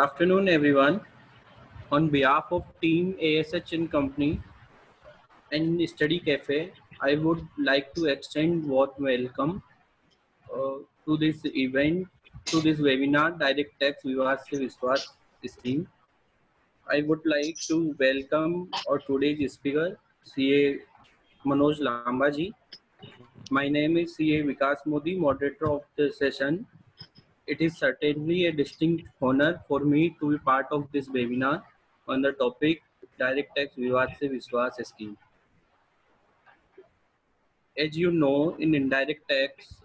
afternoon, everyone. On behalf of Team ASH and Company and Study Cafe, I would like to extend warm welcome to this event, to this webinar, Direct Tax Vivad Se Vishwas scheme. I would like to welcome our today's speaker, CA Manoj Lamba ji. My name is CA Vikas Modi, moderator of the session. It is certainly a distinct honor for me to be part of this webinar on the topic Direct Tax Vivad Se Vishwas scheme. As you know, in indirect tax,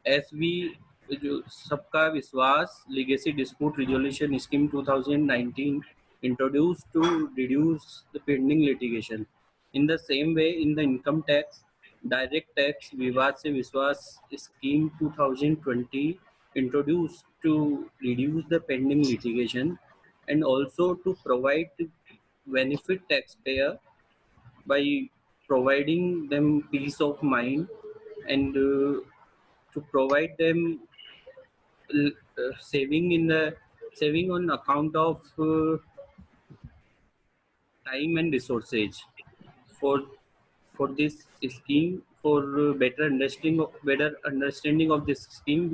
SV Sabka Vishwas Legacy Dispute Resolution Scheme 2019 introduced to reduce the pending litigation. In the same way, in the income tax, Direct Tax Vivad Se Vishwas Scheme 2020 introduced to reduce the pending litigation and also to provide benefit taxpayer by providing them peace of mind and to provide them saving on account of time and resources for this scheme. For better understanding of this scheme,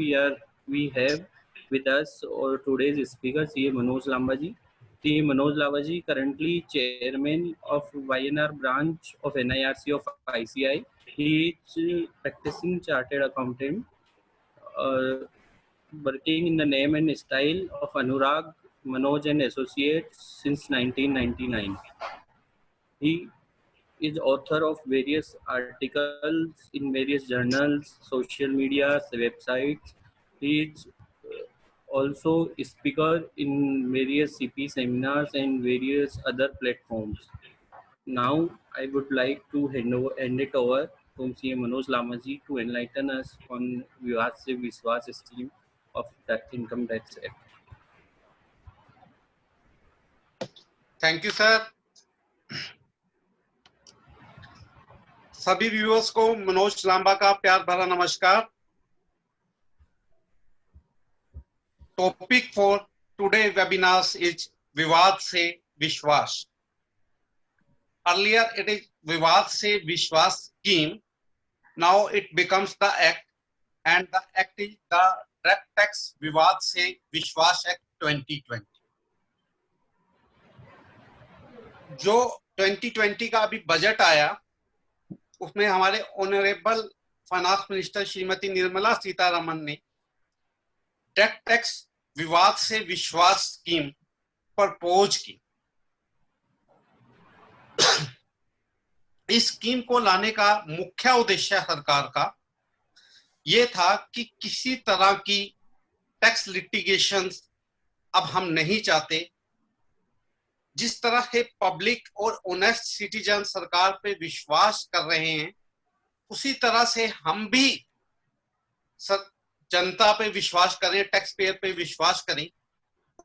we have with us or today's speaker, CA Manoj Lamba ji. CA Manoj Lamba ji, currently chairman of YNR branch of NIRC of ICI. He is practicing chartered accountant, uh, working in the name and style of Anurag Manoj and Associates since 1999. He is author of various articles in various journals, social media, websites. He is also a speaker in various CP seminars and various other platforms. Now, I would like to hand it over to CA Manoj Lamaji to enlighten us on Vivad Se Vishwas scheme of the Income Tax Act. Thank you sir. सभी viewers को मनोज लांबा का प्यार भरा नमस्कार। Topic for today webinar is विवाद से विश्वास। Earlier it is विवाद se Vishwas scheme, now it becomes the act and the act is the direct tax विवाद से विश्वास एक्ट 2020। जो 2020 का अभी बजट आया उसमें हमारे honourable finance minister Shrimati Nirmala Sitharaman ने डायरेक्ट टैक्स विवाद से विश्वास स्कीम प्रपोज की। इस स्कीम को लाने का मुख्य उद्देश्य सरकार का ये था कि किसी तरह की टैक्स लिटिगेशंस अब हम नहीं चाहते। जिस तरह से पब्लिक और ऑनेस्ट सिटीजन सरकार पे विश्वास कर रहे हैं, उसी तरह से हम भी जनता पे विश्वास करें, टैक्स पेयर पे विश्वास करें।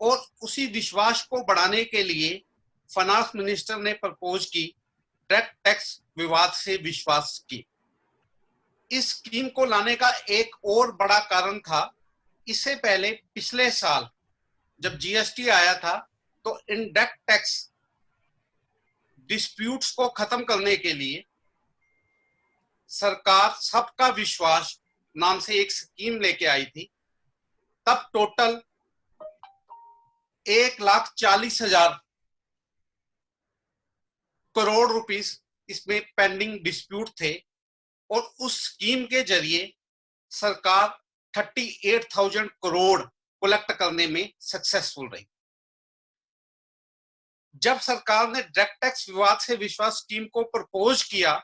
और उसी विश्वास को बढ़ाने के लिए फाइनेंस मिनिस्टर ने प्रपोज की डायरेक्ट टैक्स विवाद से विश्वास स्कीम। इस स्कीम को लाने का एक और बड़ा कारण था, इससे पहले पिछले साल जब जीएसटी आया था तो इनडायरेक्ट टैक्स डिस्प्यूट्स को खत्म करने के लिए सरकार सबका विश्वास नाम से एक स्कीम लेके आई थी। तब टोटल 1,40,000 करोड़ रुपीस इसमें पेंडिंग डिस्प्यूट थे और उस स्कीम के जरिए सरकार 38,000 करोड़ कलेक्ट करने में सक्सेसफुल रही। जब सरकार ने डायरेक्ट टैक्स विवाद से विश्वास स्कीम को प्रपोज किया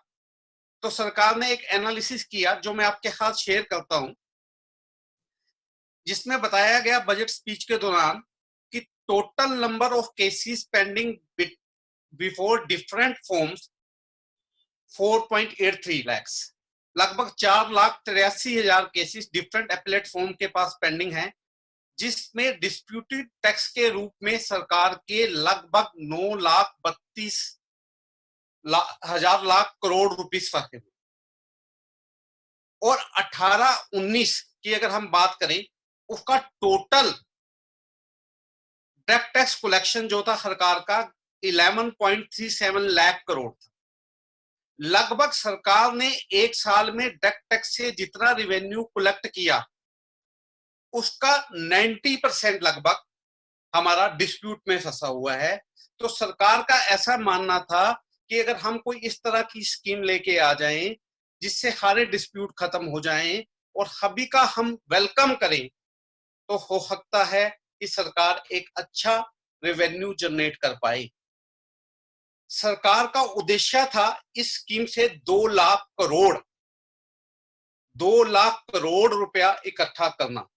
तो सरकार ने एक एनालिसिस किया जो मैं आपके साथ शेयर करता हूं, जिसमें बताया गया बजट स्पीच के दौरान कि total number of cases pending before different forms 4.83 lakh, लगभग 4,83,000 केसेस डिफरेंट एपेलेट फॉर्म के पास पेंडिंग हैं, जिसमें डिस्प्यूटेड टैक्स के रूप में सरकार के लगभग 9,32,000 करोड़ रुपीस फंसे हुए। और 18-19 की अगर हम बात करें, उसका टोटल डायरेक्ट टैक्स कलेक्शन जो था सरकार का 11.37 लाख करोड़ था। लगभग सरकार ने एक साल में डायरेक्ट टैक्स से जितना रिवेन्यू कलेक्ट किया उसका 90% लगभग हमारा डिस्प्यूट में फंसा हुआ है। तो सरकार का ऐसा मानना था कि अगर हम कोई इस तरह की स्कीम लेके आ जाएं जिससे सारे डिस्प्यूट खत्म हो जाएं और सभी का हम वेलकम करें, तो हो सकता है कि सरकार एक अच्छा रेवेन्यू जनरेट कर पाए। सरकार का उद्देश्य था इस स्कीम से 2 लाख करोड़ रुपया इकट्ठा करना।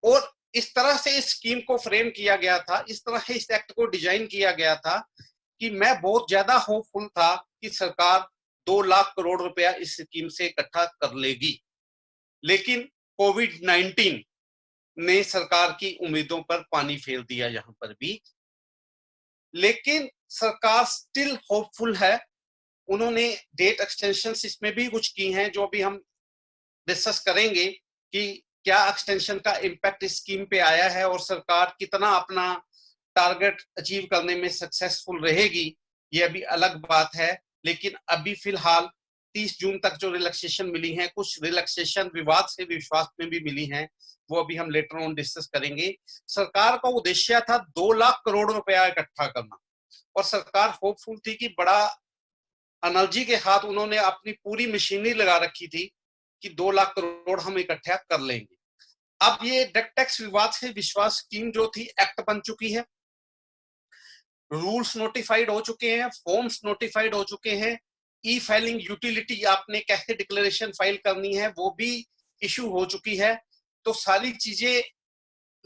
और इस तरह से इस स्कीम को फ्रेम किया गया था, इस तरह से इस एक्ट को डिजाइन किया गया था कि मैं बहुत ज्यादा होपफुल था कि सरकार 2 लाख करोड़ रुपया इस स्कीम से इकट्ठा कर लेगी। लेकिन कोविड-19 ने सरकार की उम्मीदों पर पानी फेर दिया यहां पर भी। लेकिन सरकार स्टिल होपफुल है। उन्होंने डेट एक्सटेंशन इसमें भी कुछ की हैं जो भी हम डिस्कस करेंगे कि क्या एक्सटेंशन का इम्पैक्ट इस स्कीम पे आया है और सरकार कितना अपना टारगेट अचीव करने में सक्सेसफुल रहेगी, ये अभी अलग बात है। लेकिन अभी फिलहाल 30 जून तक जो रिलैक्सेशन मिली है, कुछ रिलैक्सेशन विवाद से विश्वास में भी मिली हैं, वो अभी हम लेटर ऑन डिस्कस करेंगे। सरकार का उद्देश्य था 2 लाख करोड़ रुपया इकट्ठा करना और सरकार होपफुल थी कि बड़ा एनर्जी के साथ उन्होंने अपनी पूरी मशीनरी लगा रखी थी कि 2 लाख करोड़ हम इकट्ठा कर लेंगे। अब ये डायरेक्ट टैक्स विवाद से विश्वास स्कीम जो थी एक्ट बन चुकी है, रूल्स नोटिफाइड हो चुके हैं, फॉर्म्स नोटिफाइड हो चुके हैं, ई फाइलिंग यूटिलिटी आपने कैसे डिक्लेरेशन फाइल करनी है वो भी इशू हो चुकी है। तो सारी चीजें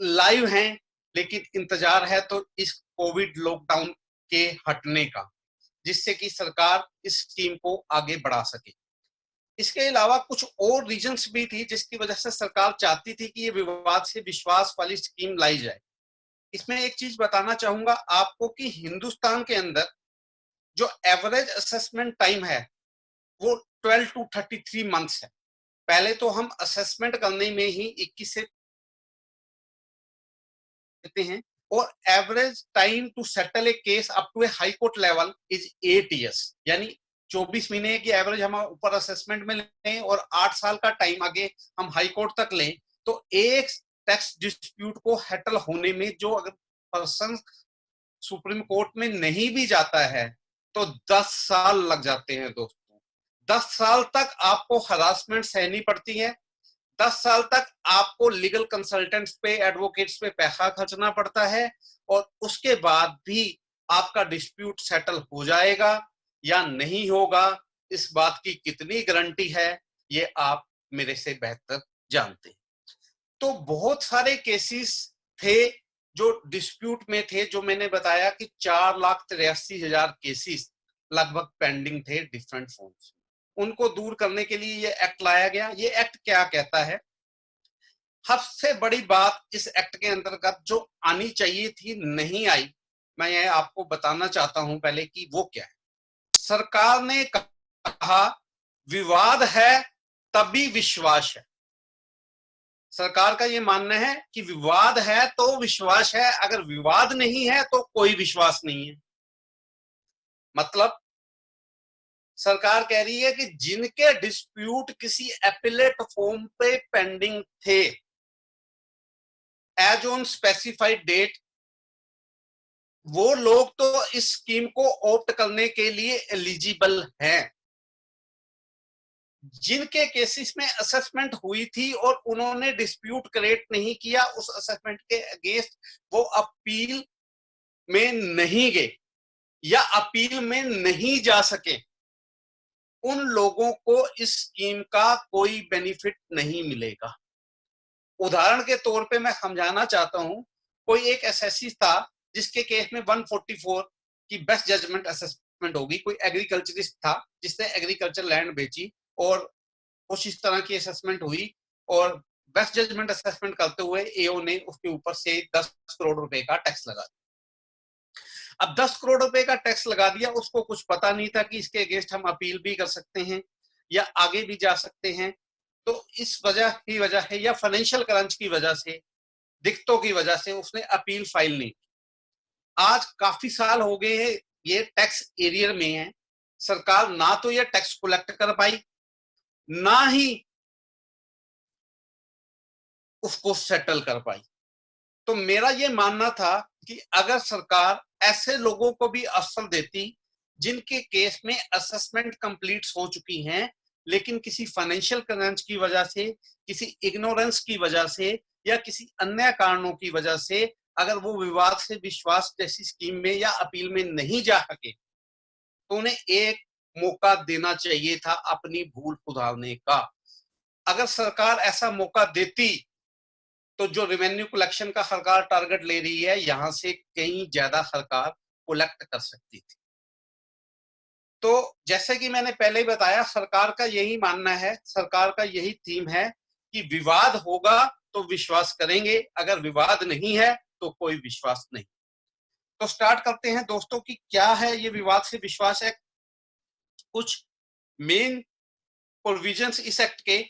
लाइव हैं, लेकिन इंतजार है तो इस कोविड लॉकडाउन के हटने का, जिससे कि सरकार इस स्कीम को आगे बढ़ा सके। इसके अलावा कुछ और रीजंस भी थी जिसकी वजह से सरकार चाहती थी कि ये विवाद से विश्वास वाली स्कीम लाई जाए। इसमें एक चीज बताना चाहूंगा आपको कि हिंदुस्तान के अंदर जो एवरेज असेसमेंट टाइम है वो 12 to 33 मंथ्स है। पहले तो हम असेसमेंट करने में ही 21 से देते हैं और average time to settle a case up to a high court level is 8 years, यानी 24 महीने की एवरेज हम ऊपर असेसमेंट में लें और 8 साल का टाइम आगे हम हाई कोर्ट तक लें, तो एक टैक्स डिस्प्यूट को हैटल होने में जो अगर पर्सन सुप्रीम कोर्ट में नहीं भी जाता है तो 10 साल लग जाते हैं दोस्तों। 10 साल तक आपको हरासमेंट सहनी पड़ती है, 10 साल तक आपको लीगल कंसल्टेंट्स पे, एडवोकेट्स पे पैसा खर्चना पड़ता है और उसके बाद भी आपका डिस्प्यूट सेटल हो जाएगा या नहीं होगा, इस बात की कितनी गारंटी है ये आप मेरे से बेहतर जानते हैं। तो बहुत सारे केसेस थे जो डिस्प्यूट में थे, जो मैंने बताया कि 4,83,000 केसेस लगभग पेंडिंग थे डिफरेंट फॉर्म्स। उनको दूर करने के लिए ये एक्ट लाया गया। ये एक्ट क्या कहता है? सबसे बड़ी बात इस एक्ट के अंतर्गत जो आनी चाहिए थी नहीं आई, मैं ये आपको बताना चाहता हूं पहले कि वो क्या है। सरकार ने कहा विवाद है तभी विश्वास है। सरकार का ये मानना है कि विवाद है तो विश्वास है, अगर विवाद नहीं है तो कोई विश्वास नहीं है। मतलब सरकार कह रही है कि जिनके डिस्प्यूट किसी एपिलेट फॉर्म पे पेंडिंग थे एज ऑन स्पेसिफाइड डेट, वो लोग तो इस स्कीम को ऑप्ट करने के लिए एलिजिबल हैं। जिनके केसेस में असेसमेंट हुई थी और उन्होंने डिस्प्यूट क्रिएट नहीं किया, उस असेसमेंट के अगेंस्ट वो अपील में नहीं गए या अपील में नहीं जा सके, उन लोगों को इस स्कीम का कोई बेनिफिट नहीं मिलेगा। उदाहरण के तौर पे मैं समझाना चाहता हूं, कोई एक एसएससी था जिसके केस में 144 की बेस्ट जजमेंट असेसमेंट होगी। कोई एग्रीकल्चरिस्ट था जिसने एग्रीकल्चर लैंड बेची और कुछ इस तरह की असेसमेंट हुई और बेस्ट जजमेंट असेसमेंट करते हुए एओ ने उसके ऊपर से 10 करोड़ रुपए का टैक्स लगा दिया। अब 10 करोड़ रुपए का टैक्स लगा दिया, उसको कुछ पता नहीं था कि इसके अगेंस्ट हम अपील भी कर सकते हैं या आगे भी जा सकते हैं। तो इस वजह है या फाइनेंशियल क्रंच की वजह से, दिक्कतों की वजह से उसने अपील फाइल नहीं की। आज काफी साल हो गए हैं ये टैक्स एरियर में है, सरकार ना तो ये टैक्स कलेक्ट कर पाई, ना ही उसको सेटल कर पाई। तो मेरा ये मानना था कि अगर सरकार ऐसे लोगों को भी अवसर देती जिनके केस में असेसमेंट कंप्लीट हो चुकी हैं, लेकिन किसी फाइनेंशियल क्रंच की वजह से, किसी इग्नोरेंस की वजह से या किसी अन्य कारणों की वजह से अगर वो विवाद से विश्वास जैसी स्कीम में या अपील में नहीं जा सके, तो उन्हें एक मौका देना चाहिए था अपनी भूल सुधारने का। अगर सरकार ऐसा मौका देती तो जो रेवेन्यू कलेक्शन का सरकार टारगेट ले रही है, यहां से कहीं ज्यादा सरकार कलेक्ट कर सकती थी। तो जैसे कि मैंने पहले ही बताया, सरकार का यही मानना है, सरकार का यही थीम है कि विवाद होगा तो विश्वास करेंगे, अगर विवाद नहीं है तो कोई विश्वास नहीं। तो स्टार्ट करते हैं दोस्तों कि क्या है ये विवाद से विश्वास एक्ट। कुछ मेन प्रोविजंस इस एक्ट के।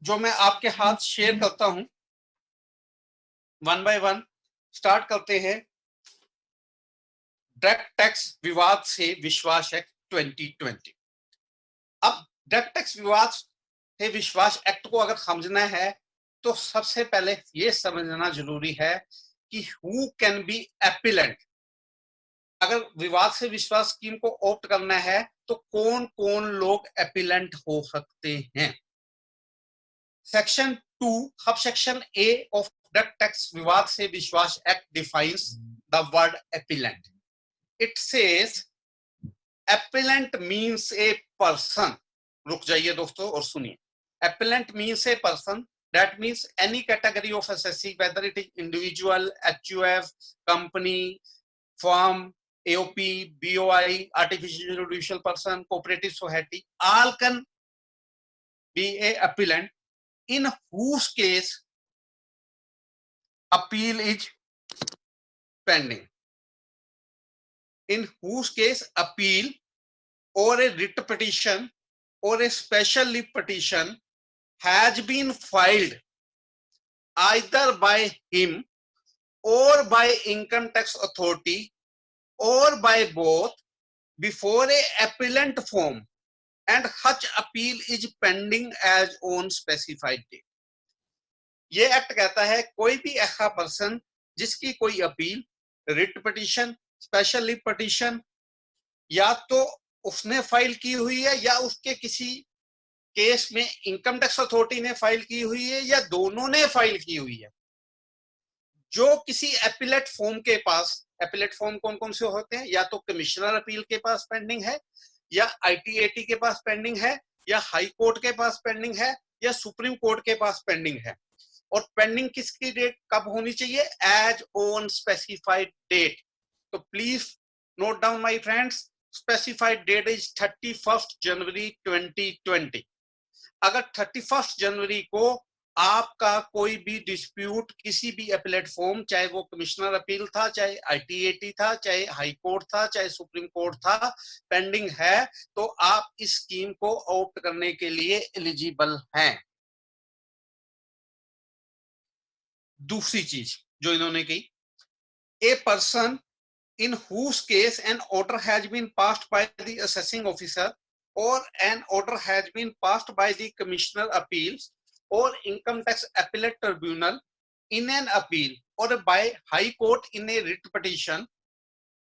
जो मैं आपके हाथ शेयर करता हूं, वन बाय वन स्टार्ट करते हैं। डायरेक्ट टैक्स विवाद से विश्वास एक्ट 2020। अब डायरेक्ट टैक्स विवाद से विश्वास एक्ट को अगर समझना है तो सबसे पहले यह समझना जरूरी है कि हु कैन बी एपिलेंट। अगर विवाद से विश्वास स्कीम को ऑप्ट करना है तो कौन कौन लोग एपिलेंट हो सकते हैं। Section 2 sub section A of direct tax विवाद se Vishwas act defines the word appellant. It says appellant means a person। रुक जाइए दोस्तों और सुनिए। appellant means a person, that means any category of assessee, whether it is individual, HUF, company, firm, AOP, BOI, artificial judicial person, cooperative society, all can be a appellant in whose case appeal is pending, in whose case appeal or a writ petition or a special leave petition has been filed either by him or by income tax authority or by both before a appellant form and such appeal is pending as on specified date। ये act कहता है कोई भी ऐसा person जिसकी कोई appeal, writ petition, special leave petition या तो उसने फाइल की हुई है या उसके किसी केस में इनकम टैक्स अथॉरिटी ने फाइल की हुई है या दोनों ने फाइल की हुई है, जो किसी एपिलेट फॉर्म के पास, एपिलेट फॉर्म कौन कौन से होते हैं, या तो कमिश्नर अपील के पास पेंडिंग है, या आईटीएटी के पास पेंडिंग है, या हाई कोर्ट के पास पेंडिंग है, या सुप्रीम कोर्ट के पास पेंडिंग है। और पेंडिंग किसकी डेट कब होनी चाहिए? As on specified date. तो please note down my friends, specified date is 31 January 2020। अगर 31 जनवरी को आपका कोई भी डिस्प्यूट किसी भी अपीलेट फॉर्म, चाहे वो कमिश्नर अपील था, चाहे आईटीएटी था, चाहे हाई कोर्ट था, चाहे सुप्रीम कोर्ट था, पेंडिंग है, तो आप इस स्कीम को ऑप्ट करने के लिए एलिजिबल हैं। दूसरी चीज जो इन्होंने की, a person in whose case an order has been passed by the assessing officer or an order has been passed by the commissioner appeals or income tax appellate tribunal in an appeal or by high court in a writ petition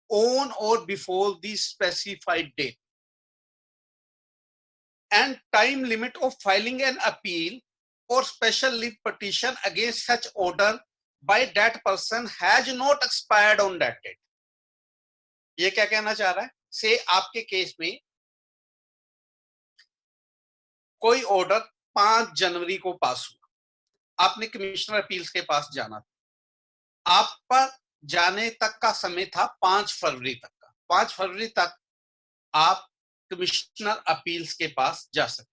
on or before the specified date, and time limit of filing an appeal or special leave petition against such order by that person has not expired on that date। ये क्या कहना चाह रहा है? से आपके case में कोई ऑर्डर 5 जनवरी को पास हुआ, आपने कमिश्नर अपील्स के पास जाना था, आप पर जाने तक का समय था 5 फरवरी तक का। 5 फरवरी तक आप कमिश्नर अपील्स के पास जा सकते,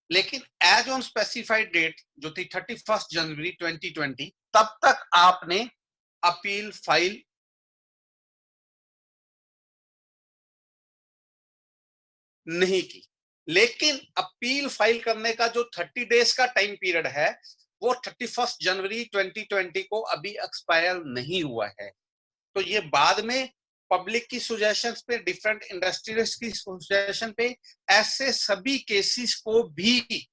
लेकिन एज ऑन स्पेसिफाइड डेट जो थी 31 जनवरी 2020, तब तक आपने अपील फाइल नहीं की। लेकिन अपील फाइल करने का जो 30 डेज का टाइम पीरियड है वो 31 जनवरी 2020 को अभी एक्सपायर नहीं हुआ है। तो ये बाद में पब्लिक की सुजेशंस पे, डिफरेंट इंडस्ट्रियलिस्ट की सुजेशन पे, ऐसे सभी केसेस को भी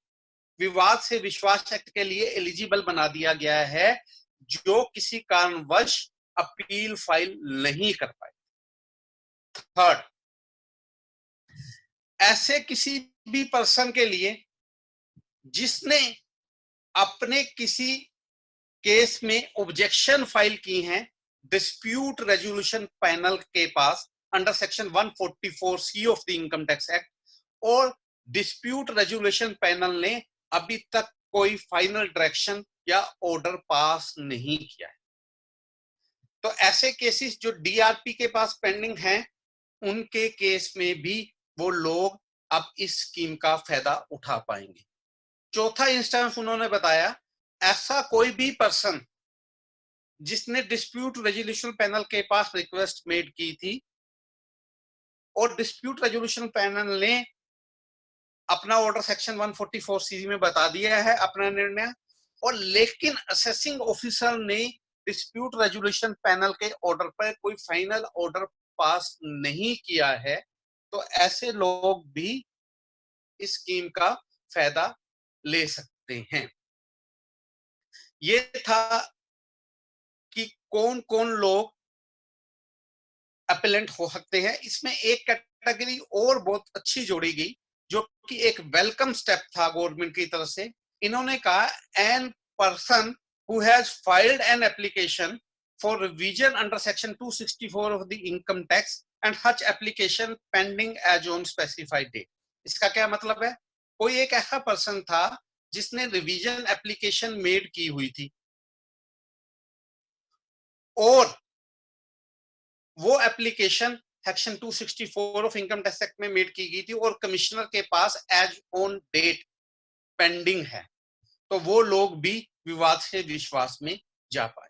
विवाद से विश्वास एक्ट के लिए एलिजिबल बना दिया गया है जो किसी कारणवश अपील फाइल नहीं कर पाए। थर्ड, ऐसे किसी भी पर्सन के लिए जिसने अपने किसी केस में ऑब्जेक्शन फाइल की हैं डिस्प्यूट रेजोल्यूशन पैनल के पास under section 144C of the income tax act, और डिस्प्यूट रेजोल्यूशन पैनल ने अभी तक कोई फाइनल डायरेक्शन या ऑर्डर पास नहीं किया है, तो ऐसे केसेस जो डीआरपी के पास पेंडिंग हैं उनके केस में भी वो लोग अब इस स्कीम का फायदा उठा पाएंगे। चौथा इंस्टेंस उन्होंने बताया, ऐसा कोई भी पर्सन जिसने डिस्प्यूट रेजोल्यूशन पैनल के पास रिक्वेस्ट मेड की थी और डिस्प्यूट रेजोल्यूशन पैनल ने अपना ऑर्डर सेक्शन 144C में बता दिया है अपना निर्णय, और लेकिन असेसिंग ऑफिसर ने डिस्प्यूट रेजोल्यूशन पैनल के ऑर्डर पर कोई फाइनल ऑर्डर पास नहीं किया है, तो ऐसे लोग भी इस स्कीम का फायदा ले सकते हैं। ये था कि कौन कौन लोग अपीलेंट हो सकते हैं। इसमें एक कैटेगरी और बहुत अच्छी जोड़ी गई जो कि एक वेलकम स्टेप था गवर्नमेंट की तरफ से। इन्होंने कहा, an person who has filed an application for revision under section 264 of the income tax and such application pending as on specified date. इसका क्या मतलब है? कोई एक ऐसा पर्सन था जिसने रिवीजन एप्लीकेशन मेड की हुई थी और वो application section 264 of income tax act में मेड की गई थी और कमिश्नर के पास एज ऑन डेट पेंडिंग है, तो वो लोग भी विवाद से विश्वास में जा पाए।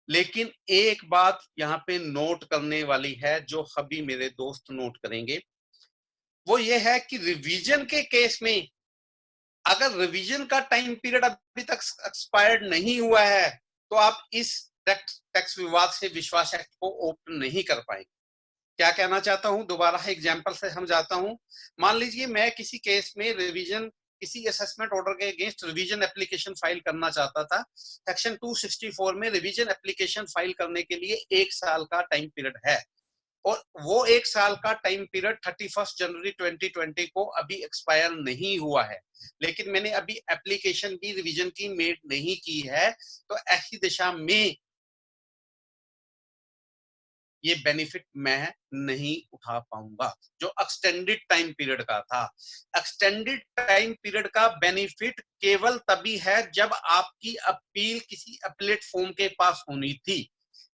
लेकिन एक बात यहां पे नोट करने वाली है जो सभी मेरे दोस्त नोट करेंगे, वो ये है कि रिवीजन के केस में अगर रिवीजन का टाइम पीरियड अभी तक एक्सपायर्ड नहीं हुआ है तो आप इस टैक्स विवाद से विश्वास एक्ट को ओपन नहीं कर पाएंगे। क्या कहना चाहता हूं, दोबारा एग्जांपल से समझाता हूं। मान लीजिए मैं किसी केस में रिवीजन, किसी असेसमेंट ऑर्डर के अगेंस्ट रिवीजन एप्लीकेशन फाइल करना चाहता था। सेक्शन 264 में रिवीजन एप्लीकेशन फाइल करने के लिए 1 साल का टाइम पीरियड है और वो 1 साल का टाइम पीरियड 31 जनवरी 2020 को अभी एक्सपायर नहीं हुआ है, लेकिन मैंने अभी एप्लीकेशन भी रिवीजन की मेड नहीं की है, तो ऐसी दिशा में ये बेनिफिट मैं नहीं उठा पाऊंगा जो एक्सटेंडेड टाइम पीरियड का था। एक्सटेंडेड टाइम पीरियड का बेनिफिट केवल तभी है जब आपकी अपील किसी अपीलेट फॉर्म के पास होनी थी।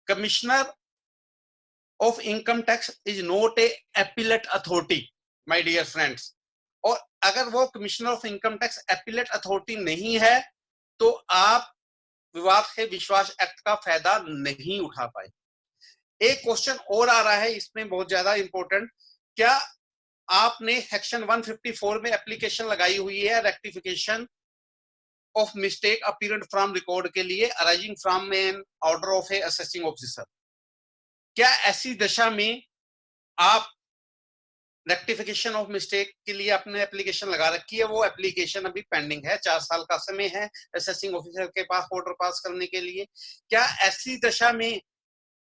Commissioner of income tax is not a appellate authority my dear friends, और अगर वो commissioner of income tax appellate authority नहीं है तो आप विवाद से विश्वास एक्ट का फायदा नहीं उठा पाए। एक क्वेश्चन और आ रहा है इसमें बहुत ज्यादा इंपॉर्टेंट, क्या आपने सेक्शन 154 में एप्लीकेशन लगाई हुई है rectification of mistake appeared from record के लिए arising from an order of a assessing officer? क्या ऐसी दशा में आप रेक्टिफिकेशन ऑफ मिस्टेक के लिए आपने एप्लीकेशन लगा रखी है, वो एप्लीकेशन अभी पेंडिंग है, 4 साल का समय है असेसिंग ऑफिसर के पास ऑर्डर पास करने के लिए, क्या ऐसी दशा में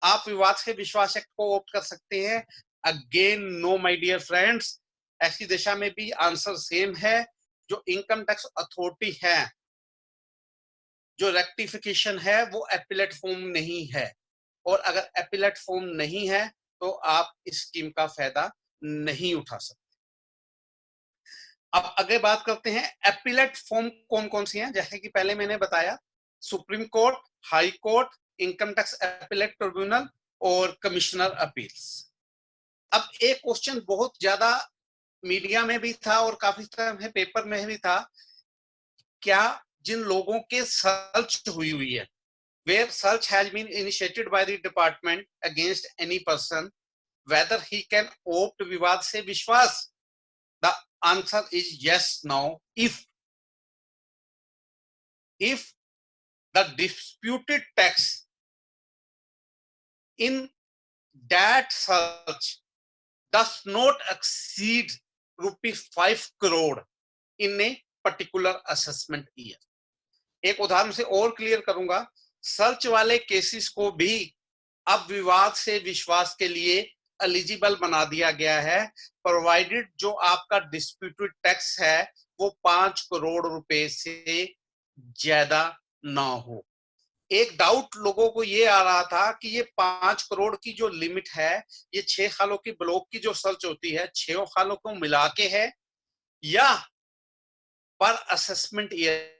आप विवाद से विश्वास एक्ट को ऑप्ट कर सकते हैं? Again no my dear friends, ऐसी दिशा में भी आंसर सेम है। जो इनकम टैक्स अथॉरिटी है, जो रेक्टिफिकेशन है वो एपिलेट फॉर्म नहीं है, और अगर एपिलेट फॉर्म नहीं है तो आप इस स्कीम का फायदा नहीं उठा सकते। अब आगे बात करते हैं एपिलेट फॉर्म कौन कौन सी हैं। जैसे कि पहले मैंने बताया, supreme court, high court, income tax appellate tribunal और कमिश्नर अपील्स। अब एक क्वेश्चन बहुत ज्यादा मीडिया में भी था और काफी तरह पेपर में भी था, क्या जिन लोगों के सर्च हुई है, where search has been initiated by the department against any person, whether he can opt विवाद से विश्वास? The answer is yes now if the disputed tax in that search does not exceed ₹5 crore in a particular assessment year. एक उदाहरण से और clear करूंगा, search वाले cases को भी अब विवाद से विश्वास के लिए एलिजिबल बना दिया गया है, प्रोवाइडेड जो आपका डिस्प्यूटेड टैक्स है वो 5 करोड़ रुपए से ज्यादा ना हो। एक डाउट लोगों को ये आ रहा था कि ये 5 करोड़ की जो लिमिट है ये 6 सालों की ब्लॉक की जो सर्च होती है 6 सालों को मिला के है या पर असेसमेंट ईयर।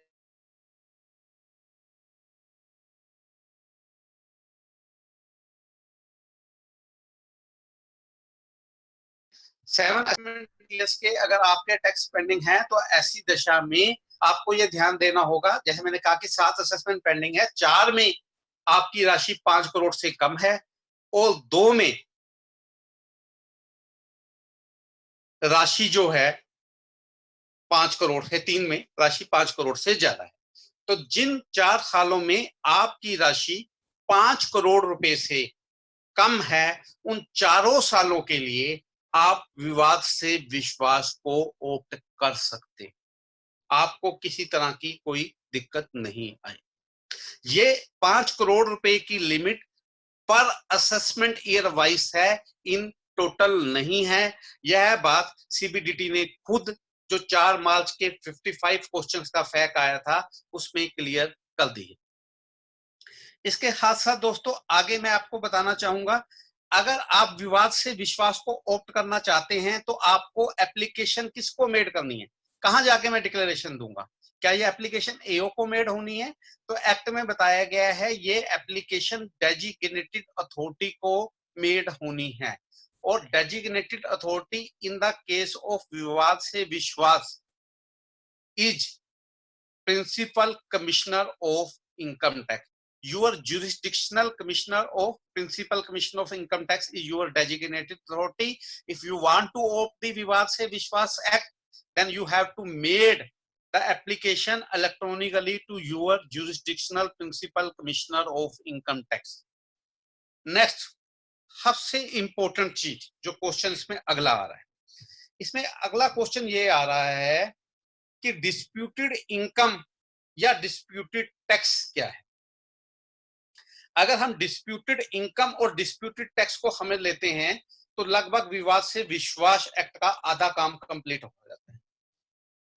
7 असेसमेंट ईयर्स के अगर आपके टैक्स पेंडिंग है तो ऐसी दशा में आपको ये ध्यान देना होगा, जैसे मैंने कहा कि 7 असेसमेंट पेंडिंग है, 4 में आपकी राशि 5 करोड़ से कम है और 2 में राशि जो है 5 करोड़ है, 3 में राशि 5 करोड़ से ज्यादा है। तो जिन 4 सालों में आपकी राशि 5 करोड़ रुपए से कम है उन चारों सालों के लिए आप विवाद से विश्वास को ऑप्ट कर सकते, आपको किसी तरह की कोई दिक्कत नहीं आए। ये 5 करोड़ रुपए की लिमिट पर असेसमेंट ईयर वाइज है, इन टोटल नहीं है। यह बात सीबीडीटी ने खुद जो 4 मार्च के 55 क्वेश्चंस का फैक आया था उसमें क्लियर कर दी है। इसके साथ साथ दोस्तों आगे मैं आपको बताना चाहूंगा, अगर आप विवाद से विश्वास को ऑप्ट करना चाहते हैं तो आपको एप्लीकेशन किसको मेड करनी है, कहां जाके मैं डिक्लेरेशन दूंगा, क्या ये एप्लीकेशन एओ को मेड होनी है? तो एक्ट में बताया गया है ये एप्लीकेशन डेजिग्नेटेड अथॉरिटी को मेड होनी है और designated authority in the case of Vivad se Vishwas is principal commissioner of income tax. Your jurisdictional commissioner of principal commissioner of income tax is your designated authority. If you want to opt the Vivad Se Vishwas Act, then you have to made the application electronically to your jurisdictional principal commissioner of income tax. Next, सबसे important चीज जो question इसमें अगला आ रहा है, इसमें अगला question ये आ रहा है कि डिस्प्यूटेड इनकम या डिस्प्यूटेड टैक्स क्या है। अगर हम डिस्प्यूटेड इनकम और डिस्प्यूटेड टैक्स को समझ लेते हैं तो लगभग विवाद से विश्वास एक्ट का आधा काम कंप्लीट हो जाता है।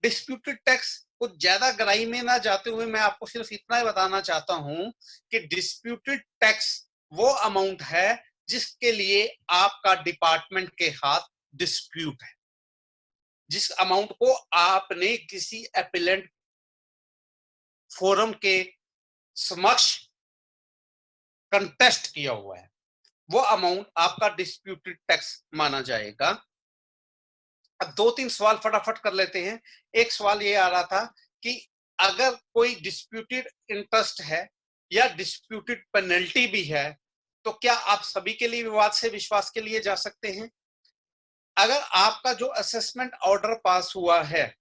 डिस्प्यूटेड टैक्स को ज्यादा गहराई में ना जाते हुए मैं आपको सिर्फ इतना ही बताना चाहता हूं कि डिस्प्यूटेड टैक्स वो अमाउंट है जिसके लिए आपका डिपार्टमेंट के हाथ डिस्प्यूट है, जिस अमाउंट को आपने किसी एपिलेंट फोरम के समक्ष कंटेस्ट किया हुआ है, वो अमाउंट आपका डिस्प्यूटेड टैक्स माना जाएगा। अब 2-3 सवाल फटाफट कर लेते हैं। एक सवाल ये आ रहा था कि अगर कोई डिस्प्यूटेड इंटरेस्ट है या डिस्प्यूटेड पेनल्टी भी है तो क्या आप सभी के लिए विवाद से विश्वास के लिए जा सकते हैं? अगर आपका जो असेसमेंट ऑर्डर पास हुआ है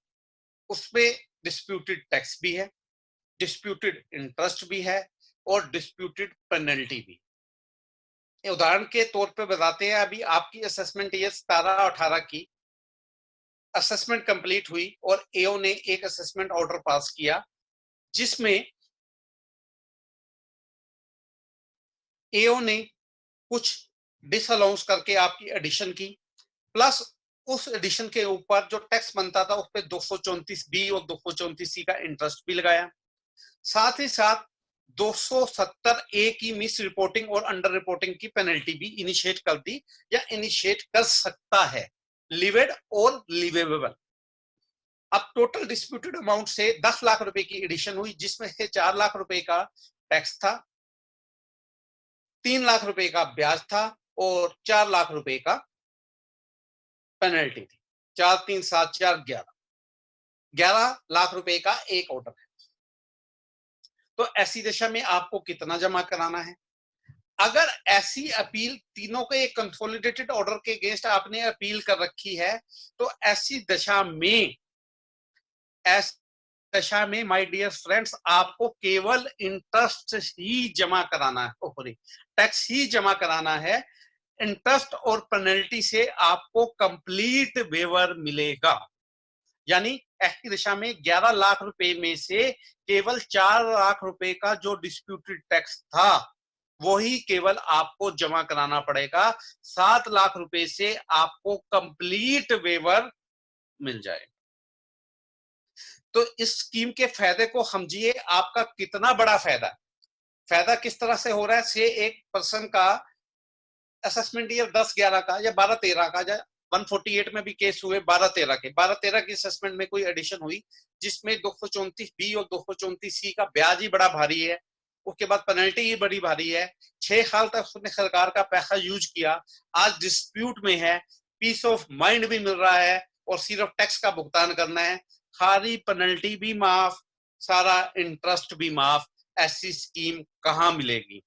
उसमें डिस्प्यूटेड टैक्स भी है, डिस्प्यूटेड इंटरेस्ट भी है और डिस्प्यूटेड पेनल्टी भी। उदाहरण के तौर पे बताते हैं, अभी आपकी असेसमेंट ईयर 17-18 की असेसमेंट कंप्लीट हुई और एओ ने एक असेसमेंट ऑर्डर पास किया जिसमें एओ ने कुछ डिसअलाउंस करके आपकी एडिशन की, प्लस उस एडिशन के ऊपर जो टैक्स बनता था उस पर 234B और 234C का इंटरेस्ट भी लगाया। साथ ही साथ 270A की मिस रिपोर्टिंग और अंडर रिपोर्टिंग की पेनल्टी भी इनिशिएट कर दी या इनिशिएट कर सकता है, लिवेड और लिवेबल। अब टोटल डिस्प्यूटेड अमाउंट से 10 लाख रुपए की एडिशन हुई जिसमें से 4 लाख रुपए का टैक्स था, 3 लाख रुपए का ब्याज था और 4 लाख रुपए का पेनल्टी थी। 4 3 7 4 11 लाख रुपए का एक ऑर्डर है। तो ऐसी दशा में आपको कितना जमा कराना है? अगर ऐसी अपील तीनों के एक कंसोलिडेटेड ऑर्डर के अगेंस्ट आपने अपील कर रखी है, तो ऐसी दशा में माय डियर फ्रेंड्स आपको केवल इंटरेस्ट ही जमा कराना है, टैक्स ही जमा कराना है। इंटरेस्ट और पेनल्टी से आपको कंप्लीट वेवर मिलेगा। यानी ऐसी दिशा में 11 लाख रुपए में से केवल 4 लाख रुपए का जो डिस्प्यूटेड टैक्स था वही केवल आपको जमा कराना पड़ेगा। 7 लाख रुपए से आपको कंप्लीट वेवर मिल जाएगा। तो इस स्कीम के फायदे को समझिए, आपका कितना बड़ा फायदा किस तरह से हो रहा है। से एक पर्सन का असेसमेंट ईयर 10-11 का या 12-13 का, या 148 में भी केस हुए 12-13 की असेसमेंट में कोई एडिशन हुई जिसमें 234 बी और 234 सी का ब्याज ही बड़ा भारी है, उसके बाद पेनल्टी ही बड़ी भारी है। 6 साल तक उसने सरकार का पैसा यूज किया, आज डिस्प्यूट में है, पीस ऑफ माइंड भी मिल रहा है और सिर्फ टैक्स का भुगतान करना है, सारी पेनल्टी भी माफ, सारा इंटरेस्ट भी माफ। ऐसी स्कीम कहां मिलेगी?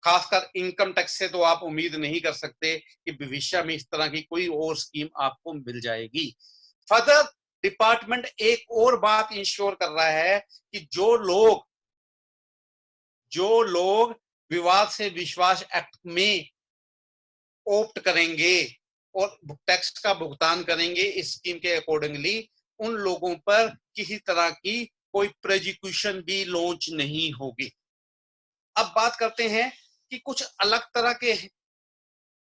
खासकर इनकम टैक्स से तो आप उम्मीद नहीं कर सकते कि भविष्य में इस तरह की कोई और स्कीम आपको मिल जाएगी। फर्दर डिपार्टमेंट एक और बात इंश्योर कर रहा है कि जो लोग विवाद से विश्वास एक्ट में ऑप्ट करेंगे और टैक्स का भुगतान करेंगे इस स्कीम के अकॉर्डिंगली, उन लोगों पर किसी तरह की कोई प्रोसिक्यूशन भी लॉन्च नहीं होगी। अब बात करते हैं कि कुछ अलग तरह के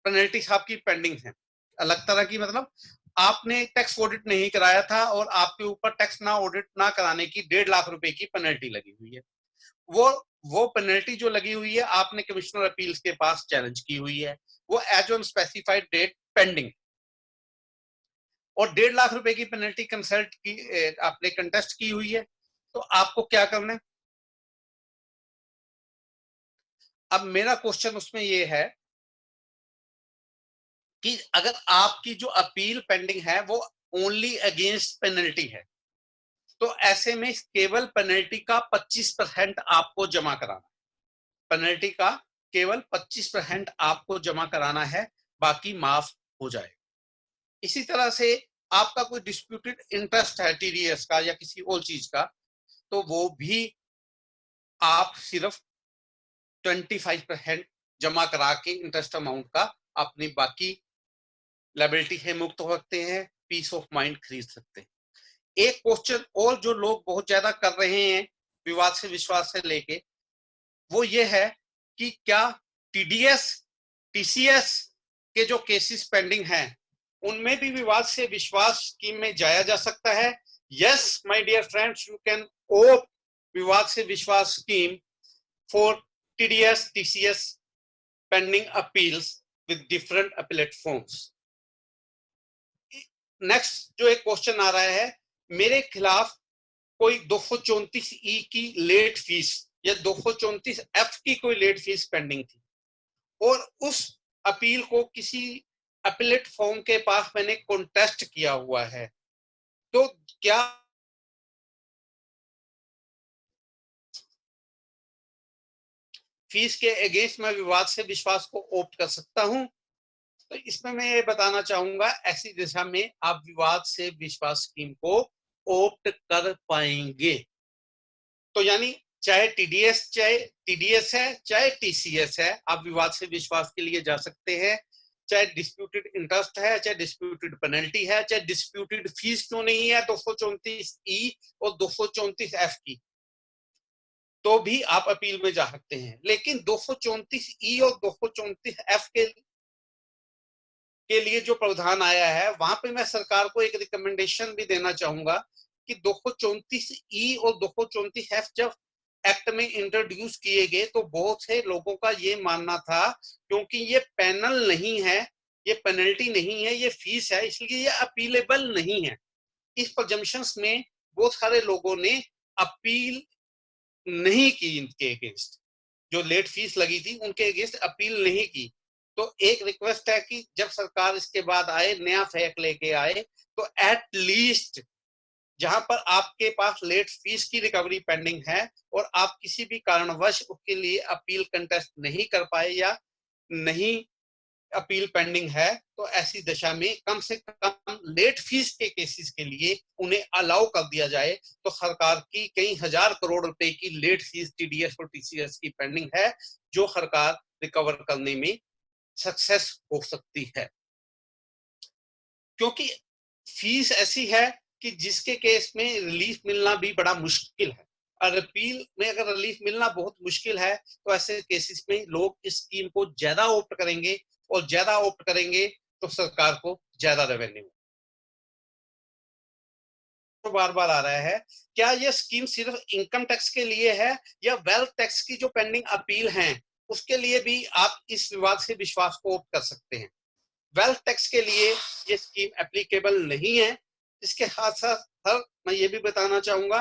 पेनल्टी आपकी पेंडिंग है। अलग तरह की मतलब आपने टैक्स ऑडिट नहीं कराया था और आपके ऊपर टैक्स ना ऑडिट ना कराने की 1.5 लाख रुपए की पेनल्टी लगी हुई है। वो पेनल्टी जो लगी हुई है आपने कमिश्नर अपील्स के पास चैलेंज की हुई है, वो as on specified date pending, और 1.5 लाख रुपए की पेनल्टी कंसल्ट की आपने कंटेस्ट की हुई है। तो आपको क्या करना है? अब मेरा क्वेश्चन उसमें ये है कि अगर आपकी जो अपील पेंडिंग है वो ओनली अगेंस्ट पेनल्टी है, तो ऐसे में केवल पेनल्टी का 25% आपको जमा कराना है। पेनल्टी का केवल 25% आपको जमा कराना है, बाकी माफ हो जाएगा। इसी तरह से आपका कोई डिस्प्यूटेड इंटरेस्ट है टीडीएस का या किसी और चीज का, तो वो भी आप सिर्फ 25% जमा करा के इंटरेस्ट अमाउंट का अपनी बाकी लायबिलिटी से मुक्त हो सकते हैं, पीस ऑफ माइंड खरीद सकते हैं। एक क्वेश्चन और जो लोग बहुत ज्यादा कर रहे हैं विवाद से विश्वास से लेके, वो ये है कि क्या टीडीएस टीसीएस के जो केसेस पेंडिंग हैं उनमें भी विवाद से विश्वास स्कीम में जाया जा सकता है? Yes my dear friends, you can opt Vivad se Vishwas scheme for TDS TCS pending appeals with different appellate forums. Next जो एक क्वेश्चन आ रहा है, मेरे खिलाफ कोई 234 की लेट फीस या 234 की कोई लेट फीस पेंडिंग थी और उस अपील को किसी अपीलेट फॉर्म के पास मैंने कॉन्टेस्ट किया हुआ है, तो क्या फीस के अगेंस्ट मैं विवाद से विश्वास को ऑप्ट कर सकता हूं? तो इसमें मैं ये बताना चाहूंगा, ऐसी दिशा में आप विवाद से विश्वास स्कीम को ऑप्ट कर पाएंगे। तो यानी चाहे टीडीएस है चाहे टीसीएस है, आप विवाद से विश्वास के लिए जा सकते हैं। चाहे डिस्प्यूटेड इंटरेस्ट है, चाहे डिस्प्यूटेड पेनल्टी है, चाहे डिस्प्यूटेड फीस क्यों नहीं है 234 और 234 की, तो भी आप अपील में जा सकते हैं। लेकिन 234 और 234 के लिए जो प्रावधान आया है वहां पे मैं सरकार को एक रिकमेंडेशन भी देना चाहूंगा कि 234 और 234 जब एक्ट में इंट्रोड्यूस किए गए तो बहुत से लोगों का ये मानना था क्योंकि ये पैनल नहीं है, ये पेनल्टी नहीं है, ये फीस है, इसलिए ये अपीलेबल नहीं है। इस प्रजम्पशंस में बहुत सारे लोगों ने अपील नहीं की, इनके अगेंस्ट जो लेट फीस लगी थी उनके अगेंस्ट अपील नहीं की। तो एक रिक्वेस्ट है कि जब सरकार इसके बाद आए, नया फैक्ट लेके आए, तो एट लीस्ट जहां पर आपके पास लेट फीस की रिकवरी पेंडिंग है और आप किसी भी कारणवश उसके लिए अपील कंटेस्ट नहीं कर पाए या नहीं अपील पेंडिंग है, तो ऐसी दशा में कम से कम लेट फीस के केसेस के लिए उन्हें अलाउ कर दिया जाए। तो सरकार की कई हजार करोड़ रुपए की लेट फीस टीडीएस और टीसीएस की पेंडिंग है, जो सरकार रिकवर करने में सक्सेस हो सकती है, क्योंकि फीस ऐसी है कि जिसके केस में रिलीफ मिलना भी बड़ा मुश्किल है। और अपील में अगर रिलीफ मिलना बहुत मुश्किल है, तो ऐसे केसेस में लोग इस स्कीम को ज्यादा ऑप्ट करेंगे, और ज्यादा ऑप्ट करेंगे तो सरकार को ज्यादा रेवेन्यू। तो बार बार आ रहा है, क्या यह स्कीम सिर्फ इनकम टैक्स के लिए है या वेल्थ टैक्स की जो पेंडिंग अपील है उसके लिए भी आप इस विवाद से विश्वास को ऑप्ट कर सकते हैं? वेल्थ टैक्स के लिए ये स्कीम एप्लीकेबल नहीं है। इसके साथ साथ मैं ये भी बताना चाहूंगा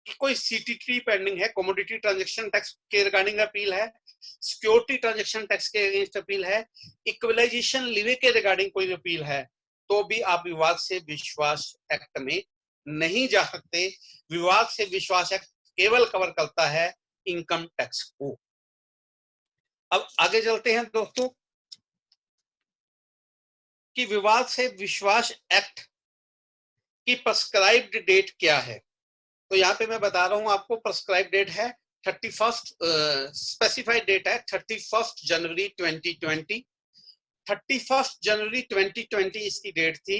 कि कोई सीटीटी पेंडिंग है, कमोडिटी ट्रांजैक्शन टैक्स के रिगार्डिंग अपील है, सिक्योरिटी ट्रांजैक्शन टैक्स के अगेंस्ट अपील है, इक्वलाइजेशन लीवे के रिगार्डिंग कोई अपील है, तो भी आप विवाद से विश्वास एक्ट में नहीं जा सकते। विवाद से विश्वास एक्ट केवल कवर करता है इनकम टैक्स को। अब आगे चलते हैं दोस्तों कि विवाद से विश्वास एक्ट की प्रेस्क्राइब्ड डेट क्या है। तो यहाँ पे मैं बता रहा हूं आपको, प्रेस्क्राइब डेट है 31st, स्पेसिफाइड डेट है 31 जनवरी 2020। 31 जनवरी 2020 इसकी डेट थी,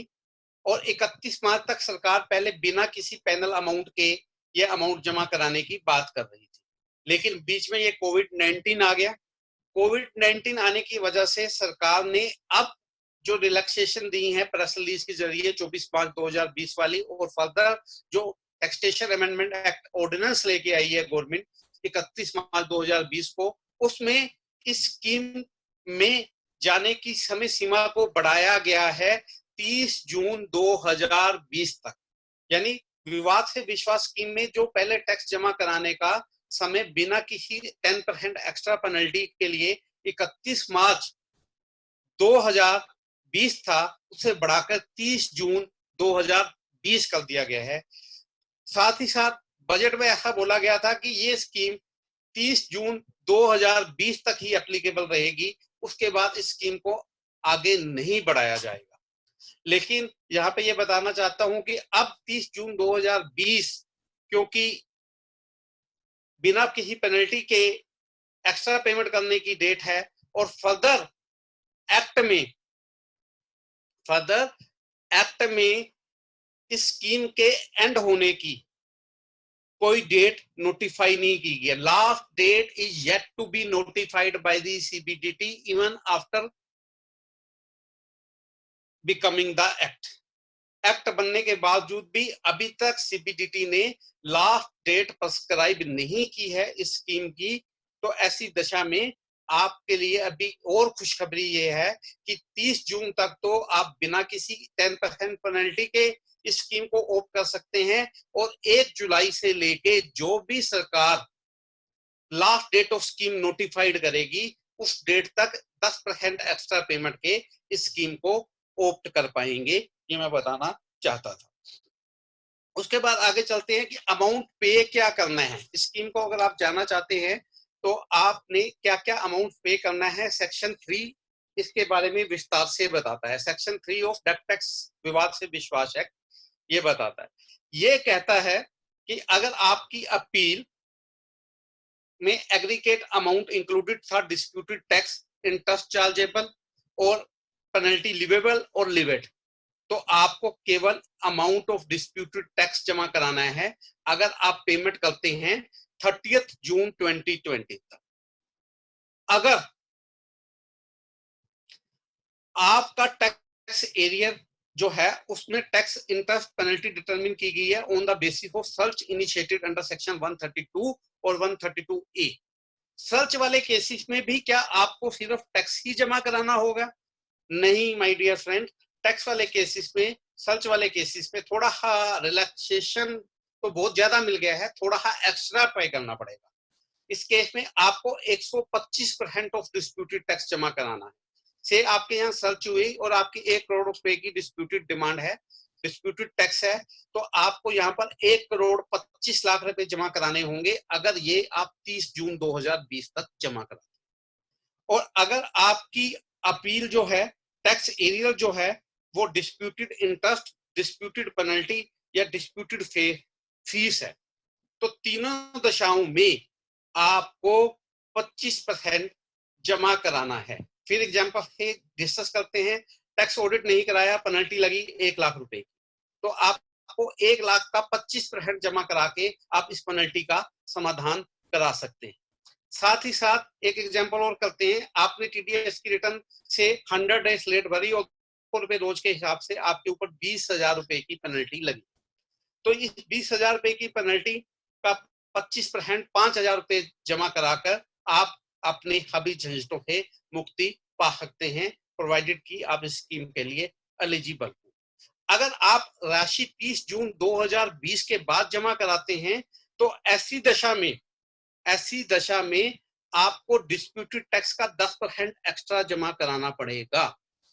और 31 मार्च तक सरकार पहले बिना किसी पैनल अमाउंट के ये अमाउंट जमा कराने की बात कर रही थी। लेकिन बीच में ये कोविड-19 आ गया। कोविड-19 आने की वजह से सरकार ने अब जो रिलैक्सेशन दी है प्रेस रिलीज के जरिए 24 मार्च 2020 वाली, और फर्दर जो टैक्सेशन अमेंडमेंट एक्ट ऑर्डिनेंस लेके आई है गवर्नमेंट 31 मार्च 2020 को, उसमें इस स्कीम में जाने की समय सीमा को बढ़ाया गया है 30 जून 2020 तक। यानी विवाद से विश्वास स्कीम में जो पहले टैक्स जमा कराने का समय बिना किसी 10% एक्स्ट्रा पेनल्टी के लिए 31 मार्च 2020 था, उसे बढ़ाकर 30 जून 2020 कर दिया गया है। साथ ही साथ बजट में ऐसा बोला गया था कि ये स्कीम 30 जून 2020 तक ही एप्लीकेबल रहेगी, उसके बाद इस स्कीम को आगे नहीं बढ़ाया जाएगा। लेकिन यहाँ पे ये बताना चाहता हूं कि अब 30 जून 2020 क्योंकि बिना किसी पेनल्टी के एक्स्ट्रा पेमेंट करने की डेट है, और फर्दर एक्ट में इस स्कीम के एंड होने की कोई डेट नोटिफाई नहीं की गई। Last date is yet to be notified by the CBDT even after becoming the act बनने के बावजूद भी अभी तक सीबीडीटी ने लास्ट डेट प्रेस्क्राइब नहीं की है इस स्कीम की। तो ऐसी दशा में आपके लिए अभी और खुशखबरी ये है कि 30 जून तक तो आप बिना किसी 10% पेनल्टी के इस स्कीम को ऑप्ट कर सकते हैं, और 1 जुलाई से लेके जो भी सरकार last date of scheme notified करेगी उस डेट तक 10% एक्स्ट्रा पेमेंट के इस स्कीम को ऑप्ट कर पाएंगे। ये मैं बताना चाहता था। उसके बाद आगे चलते हैं कि अमाउंट पे क्या करना है। स्कीम को अगर आप जानना चाहते हैं तो आपने क्या क्या अमाउंट पे करना है, सेक्शन 3 इसके बारे में विस्तार से बताता है। सेक्शन 3 ऑफ डेट टैक्स विवाद से विश्वास एक्ट ये बताता है, ये कहता है कि अगर आपकी अपील में एग्रीगेट अमाउंट इंक्लूडेड था डिस्प्यूटेड टैक्स, इंटरेस्ट चार्जेबल और पेनल्टी लिवेबल और लिवेट, तो आपको केवल अमाउंट ऑफ डिस्प्यूटेड टैक्स जमा कराना है अगर आप पेमेंट करते हैं 30 जून 2020 तक। अगर आपका टैक्स एरिया जो है उसमें टैक्स इंटरेस्ट पेनल्टी डिटरमिन की गई है on the basis of search initiated under section 132 और 132A। सर्च वाले केसेस में भी क्या आपको सिर्फ टैक्स ही जमा कराना होगा? नहीं माय डियर फ्रेंड, टैक्स वाले केसेस में, सर्च वाले केसेस में थोड़ा रिलैक्सेशन तो बहुत ज्यादा मिल गया है, थोड़ा एक्स्ट्रा पे करना पड़ेगा। इस केस में आपको 125% ऑफ डिस्प्यूटेड टैक्स जमा कराना है। से आपके यहाँ सर्च हुई और आपकी 1 करोड़ रुपए की डिस्प्यूटेड डिमांड है, डिस्प्यूटेड टैक्स है, तो आपको यहाँ पर 1,25,00,000 रुपए जमा कराने होंगे अगर ये आप 30 जून 2020 तक जमा कराते। और अगर आपकी अपील जो है, टैक्स एरियर जो है, वो डिस्प्यूटेड इंटरेस्ट, डिस्प्यूटेड पेनल्टी या डिस्प्यूटेड फीस है, तो तीनों दशाओं में आपको 25% जमा कराना है। फिर एग्जांपल डिस्कस करते हैं, टैक्स ऑडिट नहीं कराया, पेनल्टी लगी 1,00,000 रुपए की, तो आपको 1,00,000 का 25% जमा करा के आप इस पेनल्टी का समाधान करा सकते हैं। साथ ही साथ एक एग्जांपल और करते हैं, आपने टीडीएस की रिटर्न से 100 डेज लेट भरी और रुपए रोज के हिसाब से आपके ऊपर 20,000 रुपए की पेनल्टी लगी, तो इस 20,000 रुपए की पेनल्टी का 25% 5,000 रुपए जमा कराकर आप अपने सभी झंझटों से मुक्ति पा सकते हैं, प्रोवाइडेड कि आप इस स्कीम के लिए एलिजिबल हो। अगर आप राशि 30 जून 2020 के बाद जमा कराते हैं, तो ऐसी दशा में आपको डिस्प्यूटेड टैक्स का 10% एक्स्ट्रा जमा कराना पड़ेगा।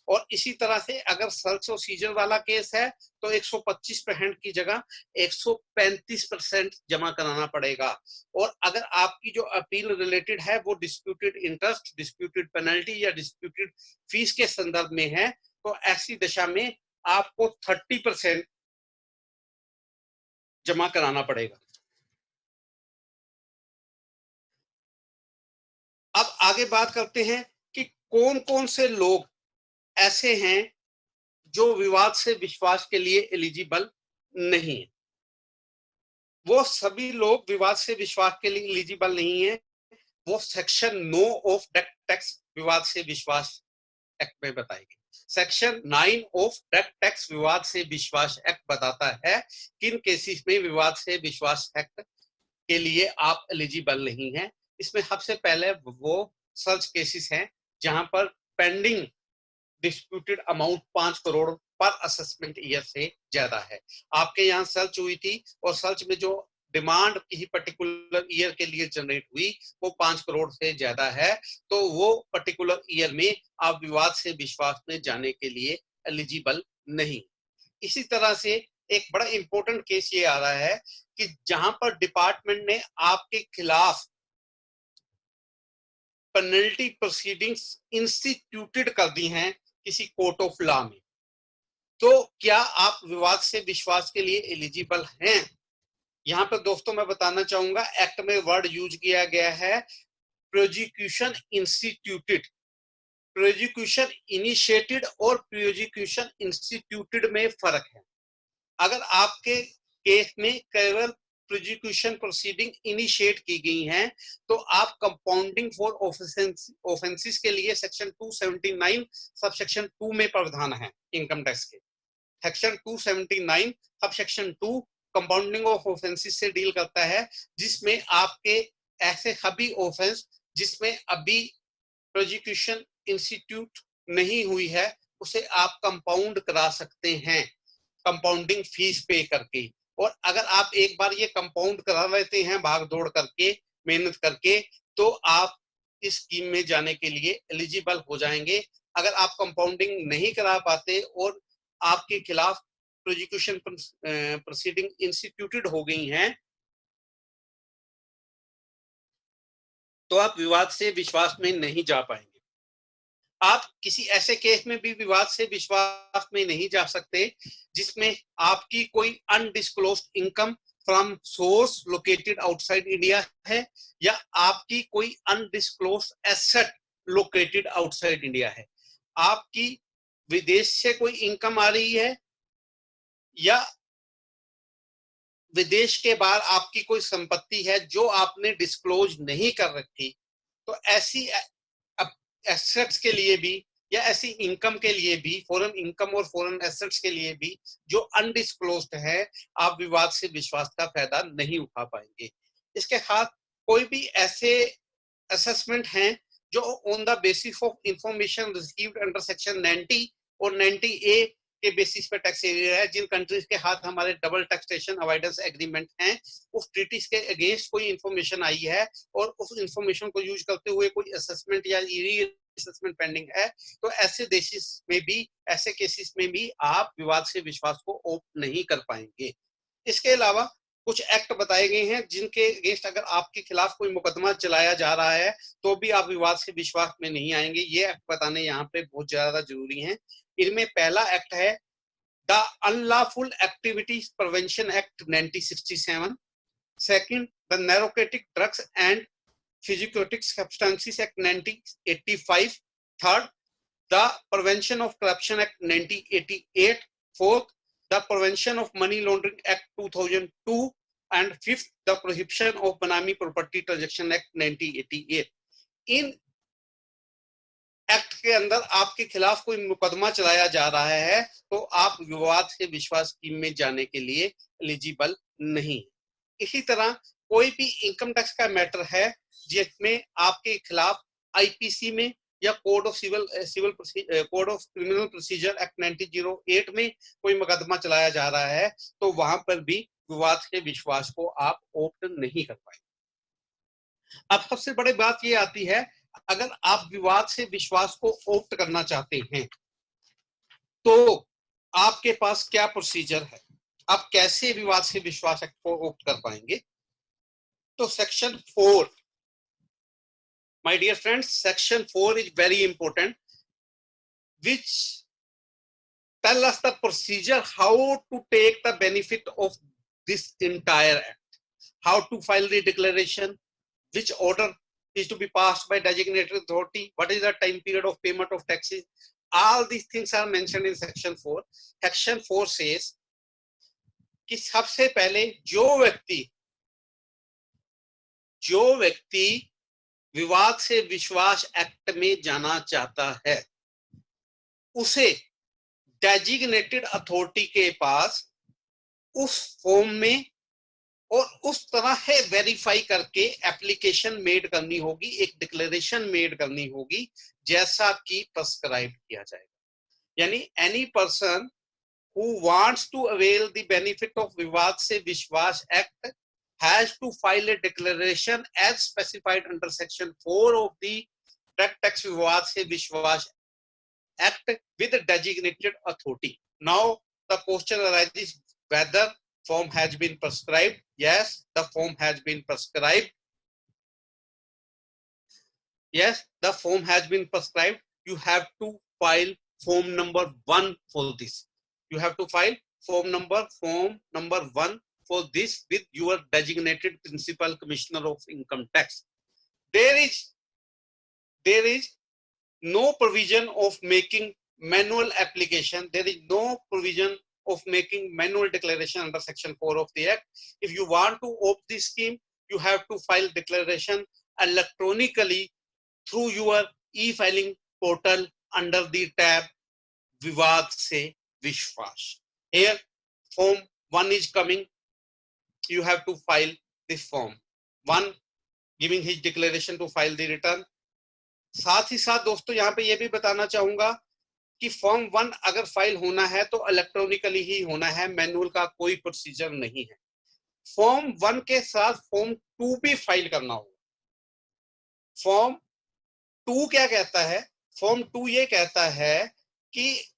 और इसी तरह से अगर सर्च और सीजर वाला केस है, तो 125% की जगह 135% जमा कराना पड़ेगा। और अगर आपकी जो अपील रिलेटेड है वो डिस्प्यूटेड इंटरेस्ट, डिस्प्यूटेड पेनल्टी या डिस्प्यूटेड फीस के संदर्भ में है, तो ऐसी दशा में आपको 30% जमा कराना पड़ेगा। अब आगे बात करते हैं कि कौन कौन से लोग ऐसे हैं जो विवाद से विश्वास के लिए एलिजिबल नहीं है। वो सभी लोग विवाद से विश्वास के लिए एलिजिबल नहीं है, वो सेक्शन 9 ऑफ टैक्स विवाद से विश्वास एक्ट में बताएगी। सेक्शन 9 ऑफ टैक्स विवाद से विश्वास एक्ट बताता है किन केसेस में विवाद से विश्वास एक्ट के लिए आप एलिजिबल नहीं हैं। इसमें सबसे पहले वो सर्च केसेस हैं जहां पर पेंडिंग डिस्प्यूटेड अमाउंट 5 करोड़ पर असेसमेंट ईयर से ज्यादा है। आपके यहाँ सर्च हुई थी और सर्च में जो डिमांड किसी पर्टिकुलर ईयर के लिए जनरेट हुई वो 5 करोड़ से ज्यादा है, तो वो पर्टिकुलर ईयर में आप विवाद से विश्वास में जाने के लिए एलिजिबल नहीं। इसी तरह से एक बड़ा इंपॉर्टेंट केस ये आ रहा है कि जहां पर डिपार्टमेंट ने आपके खिलाफ पेनल्टी प्रोसीडिंग्स इंस्टीट्यूटेड कर दी हैं किसी कोर्ट ऑफ लॉ में, तो क्या आप विवाद से विश्वास के लिए एलिजिबल हैं? यहां पर दोस्तों मैं बताना चाहूंगा, एक्ट में वर्ड यूज किया गया है प्रोसिक्यूशन इंस्टीट्यूटेड। प्रोसिक्यूशन इनिशिएटेड और प्रोसिक्यूशन इंस्टीट्यूटेड में फर्क है। अगर आपके केस में केवल प्रोसिक्यूशन प्रोसीडिंग इनिशिएट की गई हैं, तो आप कंपाउंडिंग फॉर ऑफेंसेस के लिए सेक्शन 279 सब सेक्शन 2 में प्रावधान है इनकम टैक्स के। Section 279 sub section 2 compounding of offences से डील करता है, जिसमें आपके ऐसे सभी ऑफेंस जिसमें अभी प्रोसिक्यूशन इंस्टीट्यूट नहीं हुई है उसे आप कंपाउंड करा सकते हैं कंपाउंडिंग फीस पे करके। और अगर आप एक बार ये कंपाउंड करा लेते हैं भाग दौड़ करके, मेहनत करके, तो आप इस स्कीम में जाने के लिए एलिजिबल हो जाएंगे। अगर आप कंपाउंडिंग नहीं करा पाते और आपके खिलाफ प्रोसिक्यूशन प्रोसीडिंग इंस्टीट्यूटेड हो गई हैं, तो आप विवाद से विश्वास में नहीं जा पाएंगे। आप किसी ऐसे केस में भी विवाद से विश्वास में नहीं जा सकते जिसमें आपकी कोई undisclosed income from source located outside India है, या आपकी कोई undisclosed asset located outside India है। आपकी विदेश से कोई इनकम आ रही है या विदेश के बाहर आपकी कोई संपत्ति है जो आपने डिस्क्लोज नहीं कर रखी, तो ऐसी एसेट्स के लिए भी या ऐसी इनकम के लिए भी, फॉरेन इनकम और फॉरेन एसेट्स के लिए भी जो अनडिस्क्लोज्ड है, आप विवाद से विश्वास का फायदा नहीं उठा पाएंगे। इसके साथ कोई भी ऐसे असेसमेंट हैं जो on the basis of information received under section 90 और 90A के बेसिस पे टैक्स एरिया है, जिन कंट्रीज के हाथ हमारे डबल टैक्सेशन अवॉइडेंस एग्रीमेंट हैं, उस ट्रीटीज के अगेंस्ट कोई इंफॉर्मेशन आई है और उस इंफॉर्मेशन को यूज करते हुए कोई असेसमेंट या असेसमेंट पेंडिंग है, तो ऐसे देशेस में भी, ऐसे केसेस में भी आप विवाद से विश्वास को ओप्ट नहीं कर पाएंगे। इसके अलावा कुछ एक्ट बताए गए हैं जिनके अगेंस्ट अगर आपके खिलाफ कोई मुकदमा चलाया जा रहा है तो भी आप विवाद से विश्वास में नहीं आएंगे। ये एक्ट बताने यहाँ पे बहुत ज्यादा जरूरी हैं। इनमें पहला एक्ट है the Unlawful Activities Prevention Act 1967, second the Narcotic Drugs and फिजिकोटिक Substances Act 1985, third the Prevention of Corruption Act 1988, fourth the Prevention of Money Laundering Act 2002, and fifth the Prohibition of Benami Property Transaction Act 1988। In act के अंदर आपके खिलाफ कोई मुकदमा चलाया जा रहा है तो आप विवाद से विश्वास स्कीम में जाने के लिए एलिजिबल नहीं। इसी तरह कोई भी इनकम टैक्स का मैटर है जिसमें आपके खिलाफ आईपीसी में या code of code of criminal procedure act 1908 में कोई मुकदमा चलाया जा रहा है तो वहां पर भी विवाद के विश्वास को आप ओप्ट नहीं कर पाएंगे। अब सबसे बड़ी बात ये आती है, अगर आप विवाद से विश्वास को ओप्ट करना चाहते हैं तो आपके पास क्या प्रोसीजर है, आप कैसे विवाद से विश्वास को ओप्ट कर पाएंगे। तो section 4, my dear friends, section 4 is very important, which tell us the procedure how to take the benefit of this entire act, how to file the declaration, which order is to be passed by designated authority, what is the time period of payment of taxes. All these things are mentioned in section 4. Section 4 says कि सबसे पहले जो व्यक्ति विवाद se Vishwas act में जाना चाहता है उसे डेजिग्नेटेड अथॉरिटी के पास उस फॉर्म में और उस तरह है वेरीफाई करके एप्लीकेशन मेड करनी होगी, एक डिक्लेरेशन मेड करनी होगी जैसा कि प्रिस्क्राइब किया जाएगा। यानी any person who wants to avail the benefit of Vivad se Vishwas act has to file a declaration as specified under section 4 of the Tax Vivad Se Vishwas Act with the designated authority. Now the question arises whether form has been prescribed. Yes, the form has been prescribed. Yes, the form has been prescribed. You have to file form number 1 for this. You have to file form number 1 for this with your designated principal commissioner of income tax. There is no provision of making manual application. There is no provision of making manual declaration under section 4 of the act. If you want to opt this scheme, you have to file declaration electronically through your e-filing portal under the tab Vivad Se Vishwas. Here form 1 is coming. You have to file this form 1, giving his declaration to file the return. साथ ही साथ दोस्तों यहाँ पे ये भी बताना चाहूंगा कि फॉर्म 1 अगर फाइल होना है तो इलेक्ट्रॉनिकली ही होना है, मैनुअल का कोई प्रोसीजर नहीं है। फॉर्म 1 के साथ फॉर्म 2 भी फाइल करना होगा। फॉर्म 2 क्या कहता है? फॉर्म 2 ये कहता है कि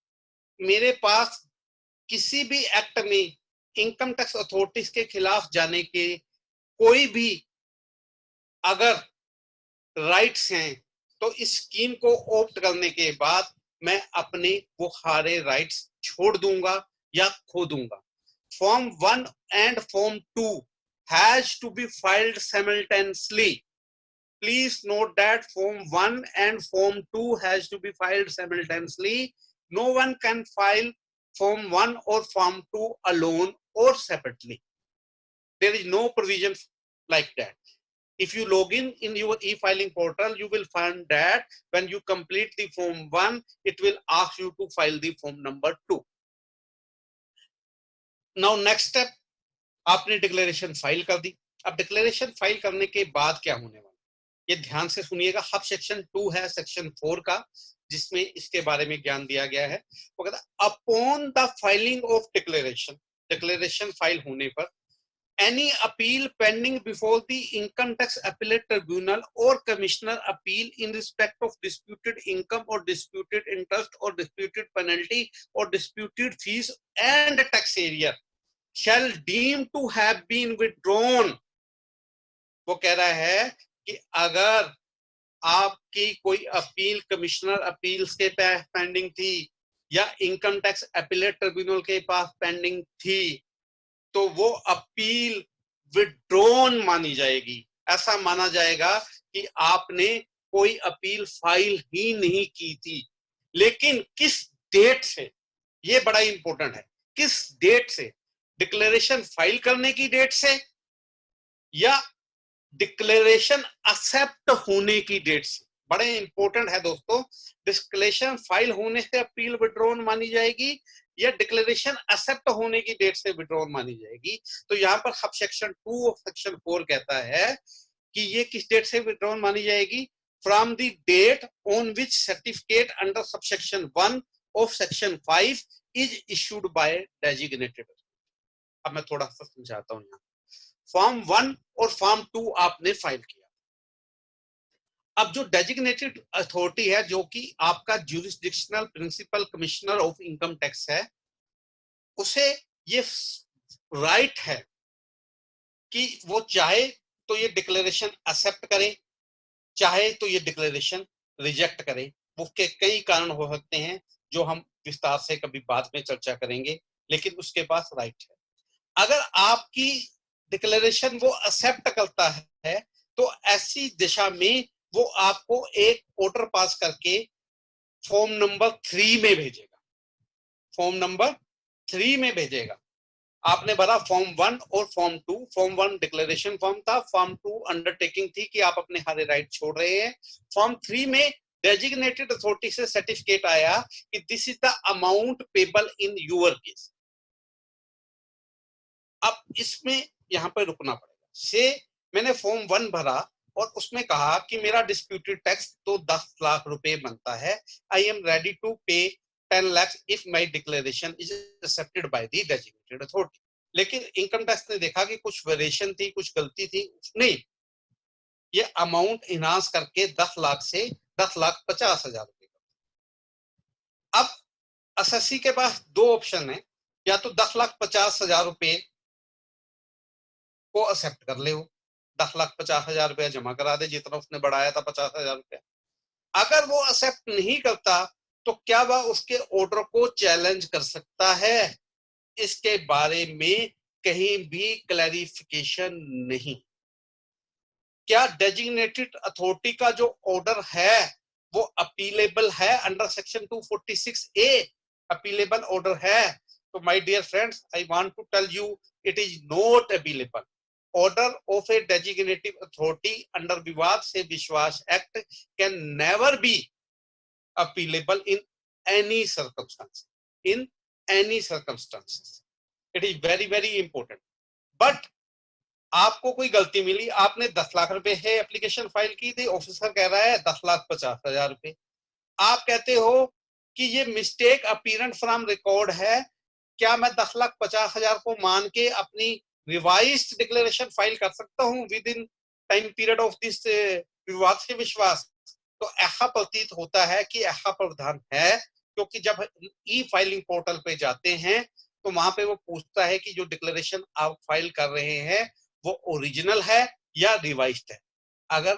मेरे पास किसी भी एक्ट में इनकम टैक्स अथॉरिटीज के खिलाफ जाने के कोई भी अगर राइट्स हैं तो इस स्कीम को ऑप्ट करने के बाद मैं अपने वो सारे राइट्स छोड़ दूंगा या खो दूंगा। Form 1 and form 2 has to be filed simultaneously. Please note that form 1 and form 2 has to be filed simultaneously. No one can file form 1 or form 2 alone or separately. There is no provision like that. If you log in your e-filing portal, you will find that when you complete the form 1, it will ask you to file the form number 2. Now next step, आपने declaration file कर दी। अब declaration file करने के बाद क्या होने वाला, ये ध्यान से सुनिएगा। अब सेक्शन 2 है सेक्शन 4 का। जिसमें इसके बारे में ज्ञान दिया गया है। वो कहता है upon the filing of declaration, declaration file होने पर, any appeal pending before the income tax appellate tribunal or commissioner appeal in respect of disputed income or disputed interest or disputed penalty or disputed fees and tax area shall deem to have been withdrawn। वो कह रहा है कि अगर आपकी कोई appeal commissioner appeals के पास pending थी या इनकम टैक्स अपीलेट ट्रिब्यूनल के पास पेंडिंग थी, तो वो अपील विड्रॉन मानी जाएगी। ऐसा माना जाएगा कि आपने कोई अपील फाइल ही नहीं की थी। लेकिन किस डेट से, ये बड़ा इंपॉर्टेंट है, किस डेट से? डिक्लेरेशन फाइल करने की डेट से या डिक्लेरेशन एक्सेप्ट होने की डेट से। बड़े इंपॉर्टेंट है दोस्तों, डिक्लेरेशन फाइल होने से अपील विड्रॉन मानी जाएगी या डिक्लेरेशन एक्सेप्ट होने की डेट से विड्रॉन मानी जाएगी। तो यहाँ पर सब सेक्शन 2 और सेक्शन 4 कहता है कि ये किस डेट से विड्रॉन मानी जाएगी? From the date on which certificate under subsection 1 of section 5 is issued by designated. अब मैं थोड़ा सा समझाता हूँ। यहाँ फॉर्म 1 और फॉर्म 2 आपने फाइल किया। अब जो डेजिग्नेटेड अथॉरिटी है, जो कि आपका jurisdictional principal commissioner of income tax है, उसे ये राइट है कि वो चाहे तो ये डिक्लेरेशन एक्सेप्ट करे, चाहे तो ये डिक्लेरेशन रिजेक्ट करे। वो के कई कारण हो सकते हैं जो हम विस्तार से कभी बाद में चर्चा करेंगे, लेकिन उसके पास राइट है। अगर आपकी डिक्लेरेशन वो एक्सेप्ट करता है तो ऐसी दिशा में वो आपको एक ऑर्डर पास करके फॉर्म नंबर 3 में भेजेगा। फॉर्म नंबर 3 में भेजेगा। आपने भरा फॉर्म 1 और फॉर्म 2। फॉर्म 1 डिक्लेरेशन फॉर्म था, फॉर्म 2 अंडरटेकिंग थी कि आप अपने सारे राइट छोड़ रहे हैं। फॉर्म 3 में डेजिग्नेटेड अथॉरिटी से सर्टिफिकेट आया कि this is the amount payable in your case. अब इसमें यहां पर रुकना पड़ेगा। से मैंने फॉर्म 1 भरा और उसमें कहा कि मेरा डिस्प्यूटेड टैक्स तो 10 लाख रुपए बनता है। आई एम रेडी टू पे 10 lakhs if my declaration is accepted by the designated authority. लेकिन इनकम टैक्स ने देखा कि कुछ वेरिएशन थी, कुछ गलती थी, उसने ये अमाउंट इनहांस करके 10 लाख से 10,50,000 रुपए। अब एसएससी के पास 2 ऑप्शन है, या तो 10,50,000 रुपए को एक्सेप्ट कर ले, 10,50,000 रुपया जमा करा दे, जितना उसने बढ़ाया था 50,000 रुपया। अगर वो एक्सेप्ट नहीं करता तो क्या वह उसके ऑर्डर को चैलेंज कर सकता है? इसके बारे में कहीं भी क्लैरिफिकेशन नहीं। क्या डेजिग्नेटेड अथॉरिटी का जो ऑर्डर है वो अपीलेबल है under section 246A? Appealable order है? तो my dear friends, I want to tell you it is not appealable. Order of a designative authority under Vivad se Vishwas act can never be appealable in any circumstance. In any circumstances. It is very very important. But आपको कोई गलती मिली, आपने 10 लाख रुपए है application file की थी, officer कह रहा है 10,50,000 रुपए। आप कहते हो कि ये मिस्टेक अपीरेंट फ्रॉम रिकॉर्ड है, क्या मैं 10,50,000 को मान के अपनी रिवाइज्ड डिक्लेरेशन फाइल कर सकता हूं with in time period of this विवाद से विश्वास? तो ऐसा प्रतीत होता है कि ऐसा प्रावधान है, क्योंकि जब ई फाइलिंग पोर्टल पे जाते हैं तो वहां पे वो पूछता है कि जो डिक्लेरेशन आप फाइल कर रहे हैं वो ओरिजिनल है या रिवाइज्ड है। अगर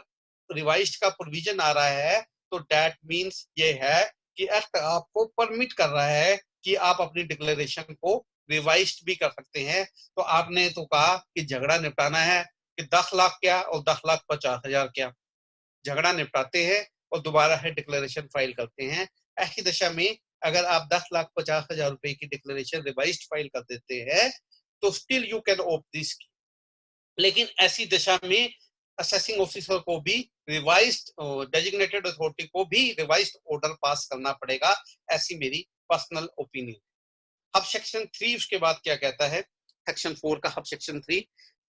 रिवाइज्ड का प्रोविजन आ रहा है तो दैट मीन्स ये है कि एक्ट आपको परमिट कर रहा है कि आप अपनी डिक्लेरेशन को रिवाइज्ड भी कर सकते हैं। तो आपने तो कहा कि झगड़ा निपटाना है कि 10 लाख क्या और 10,50,000 क्या, झगड़ा निपटाते हैं और दोबारा है डिक्लेरेशन फाइल करते हैं। ऐसी दशा में अगर आप 10,50,000 रुपए की डिक्लेरेशन रिवाइज्ड फाइल कर देते हैं तो still you can opt this. लेकिन ऐसी दशा में असेसिंग ऑफिसर को भी रिवाइज्ड, डेजिग्नेटेड अथॉरिटी को भी रिवाइज्ड ऑर्डर पास करना पड़ेगा। ऐसी मेरी पर्सनल ओपिनियन। अब सेक्शन 3 उसके बाद क्या कहता है? सेक्शन 4 का अब section 3,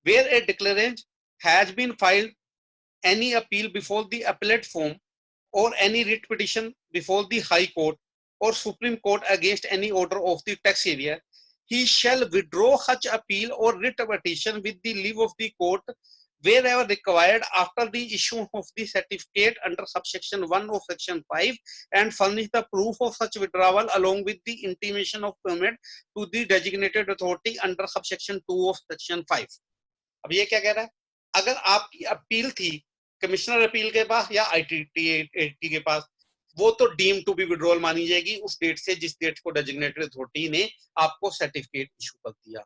where a declarant has been filed any appeal before the appellate form or any writ petition before the High Court or Supreme Court against any order of the tax area, he shall withdraw such appeal or writ petition with the leave of the court wherever required after the issue of the certificate under subsection 1 of section 5 and furnish the proof of such withdrawal along with the intimation of payment to the designated authority under subsection 2 of section 5. अब ये क्या कह रहा है, अगर आपकी appeal थी commissioner appeal के पास या आईटीटी के पास, वो तो डीम टू बी विड्रॉल मानी जाएगी उस डेट से जिस डेट को डेजिग्नेटेड अथॉरिटी ने आपको सर्टिफिकेट इशू कर दिया।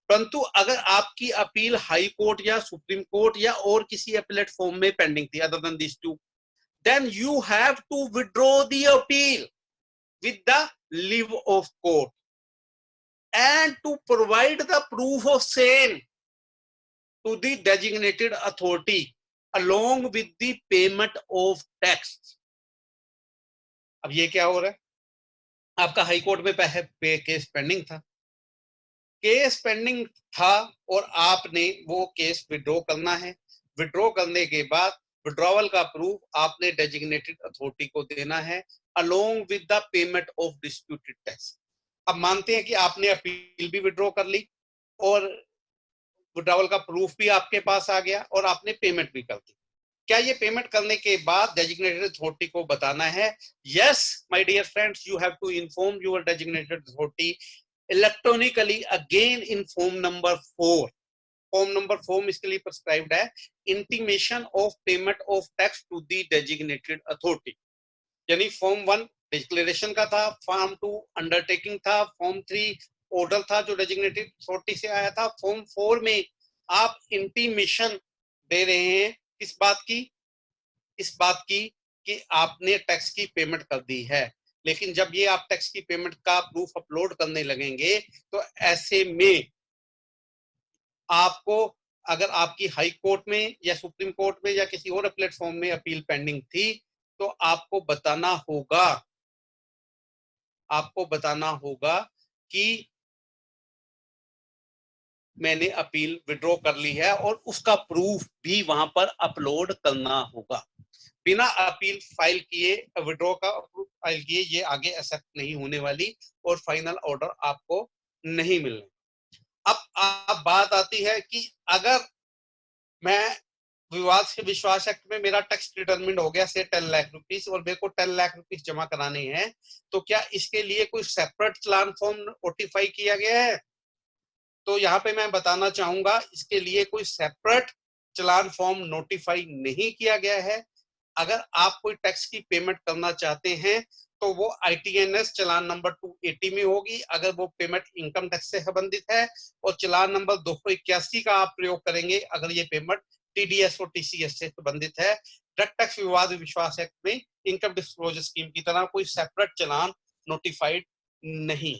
परंतु अगर आपकी अपील हाई कोर्ट या सुप्रीम कोर्ट या और किसी अपीलेट फॉर्म में पेंडिंग थी other than this two, then you have to withdraw the appeal with the leave of court and to provide the proof of same to the designated authority along with the payment of tax. अब ये क्या हो रहा है, आपका high court में case pending था, case pending था और आपने वो केस विड्रॉ करना है। विड्रॉ करने के बाद विड्रॉवल का प्रूफ आपने डेजिग्नेटेड अथॉरिटी को देना है along with the payment of disputed tax. अब मानते हैं कि आपने अपील भी विड्रॉ कर ली और विड्रॉवल का प्रूफ भी आपके पास आ गया और आपने पेमेंट भी कर दी। क्या ये पेमेंट करने के बाद डेजिग्नेटेड अथॉरिटी को बताना है, yes my dear friends, you have to inform your designated authority electronically again in form number 4। Form number 4 इसके लिए प्रिस्क्राइब्ड है, intimation of payment of tax to the designated authority. यानी फॉर्म 1 डिक्लेरेशन का था, form 2 undertaking था, form 3 order था जो designated authority से आया था, फॉर्म 4 में आप इंटीमेशन दे रहे हैं किस बात की, इस बात की कि आपने टैक्स की पेमेंट कर दी है। लेकिन जब ये आप टैक्स की पेमेंट का प्रूफ अपलोड करने लगेंगे तो ऐसे में आपको, अगर आपकी हाई कोर्ट में या सुप्रीम कोर्ट में या किसी और प्लेटफॉर्म में अपील पेंडिंग थी तो आपको बताना होगा कि मैंने अपील विड्रॉ कर ली है और उसका प्रूफ भी वहां पर अपलोड करना होगा। बिना अपील फाइल किए, विड्रॉ का प्रूफ फाइल किए ये आगे एक्सेप्ट नहीं होने वाली और फाइनल ऑर्डर आपको नहीं मिलने। अब बात आती है कि अगर मैं विवाद से विश्वास एक्ट में मेरा टैक्स डिटरमिन्ड हो गया से 10 लाख रुपीस और मेरे को 10 लाख रुपीस जमा कराने हैं, तो क्या इसके लिए कोई सेपरेट चालान फॉर्म नोटिफाई किया गया है? तो यहाँ पे मैं बताना चाहूंगा इसके लिए कोई सेपरेट चालान फॉर्म नोटिफाई नहीं किया गया है। अगर आप कोई टैक्स की पेमेंट करना चाहते हैं तो वो ITNS चालान नंबर 280 में होगी अगर वो पेमेंट इनकम टैक्स से संबंधित है, और चालान नंबर 281 का आप प्रयोग करेंगे अगर ये पेमेंट TDS और TCS से संबंधित है। डायरेक्ट टैक्स विवाद विश्वास एक्ट में इनकम डिस्क्लोजर स्कीम की तरह कोई सेपरेट चालान नोटिफाइड नहीं।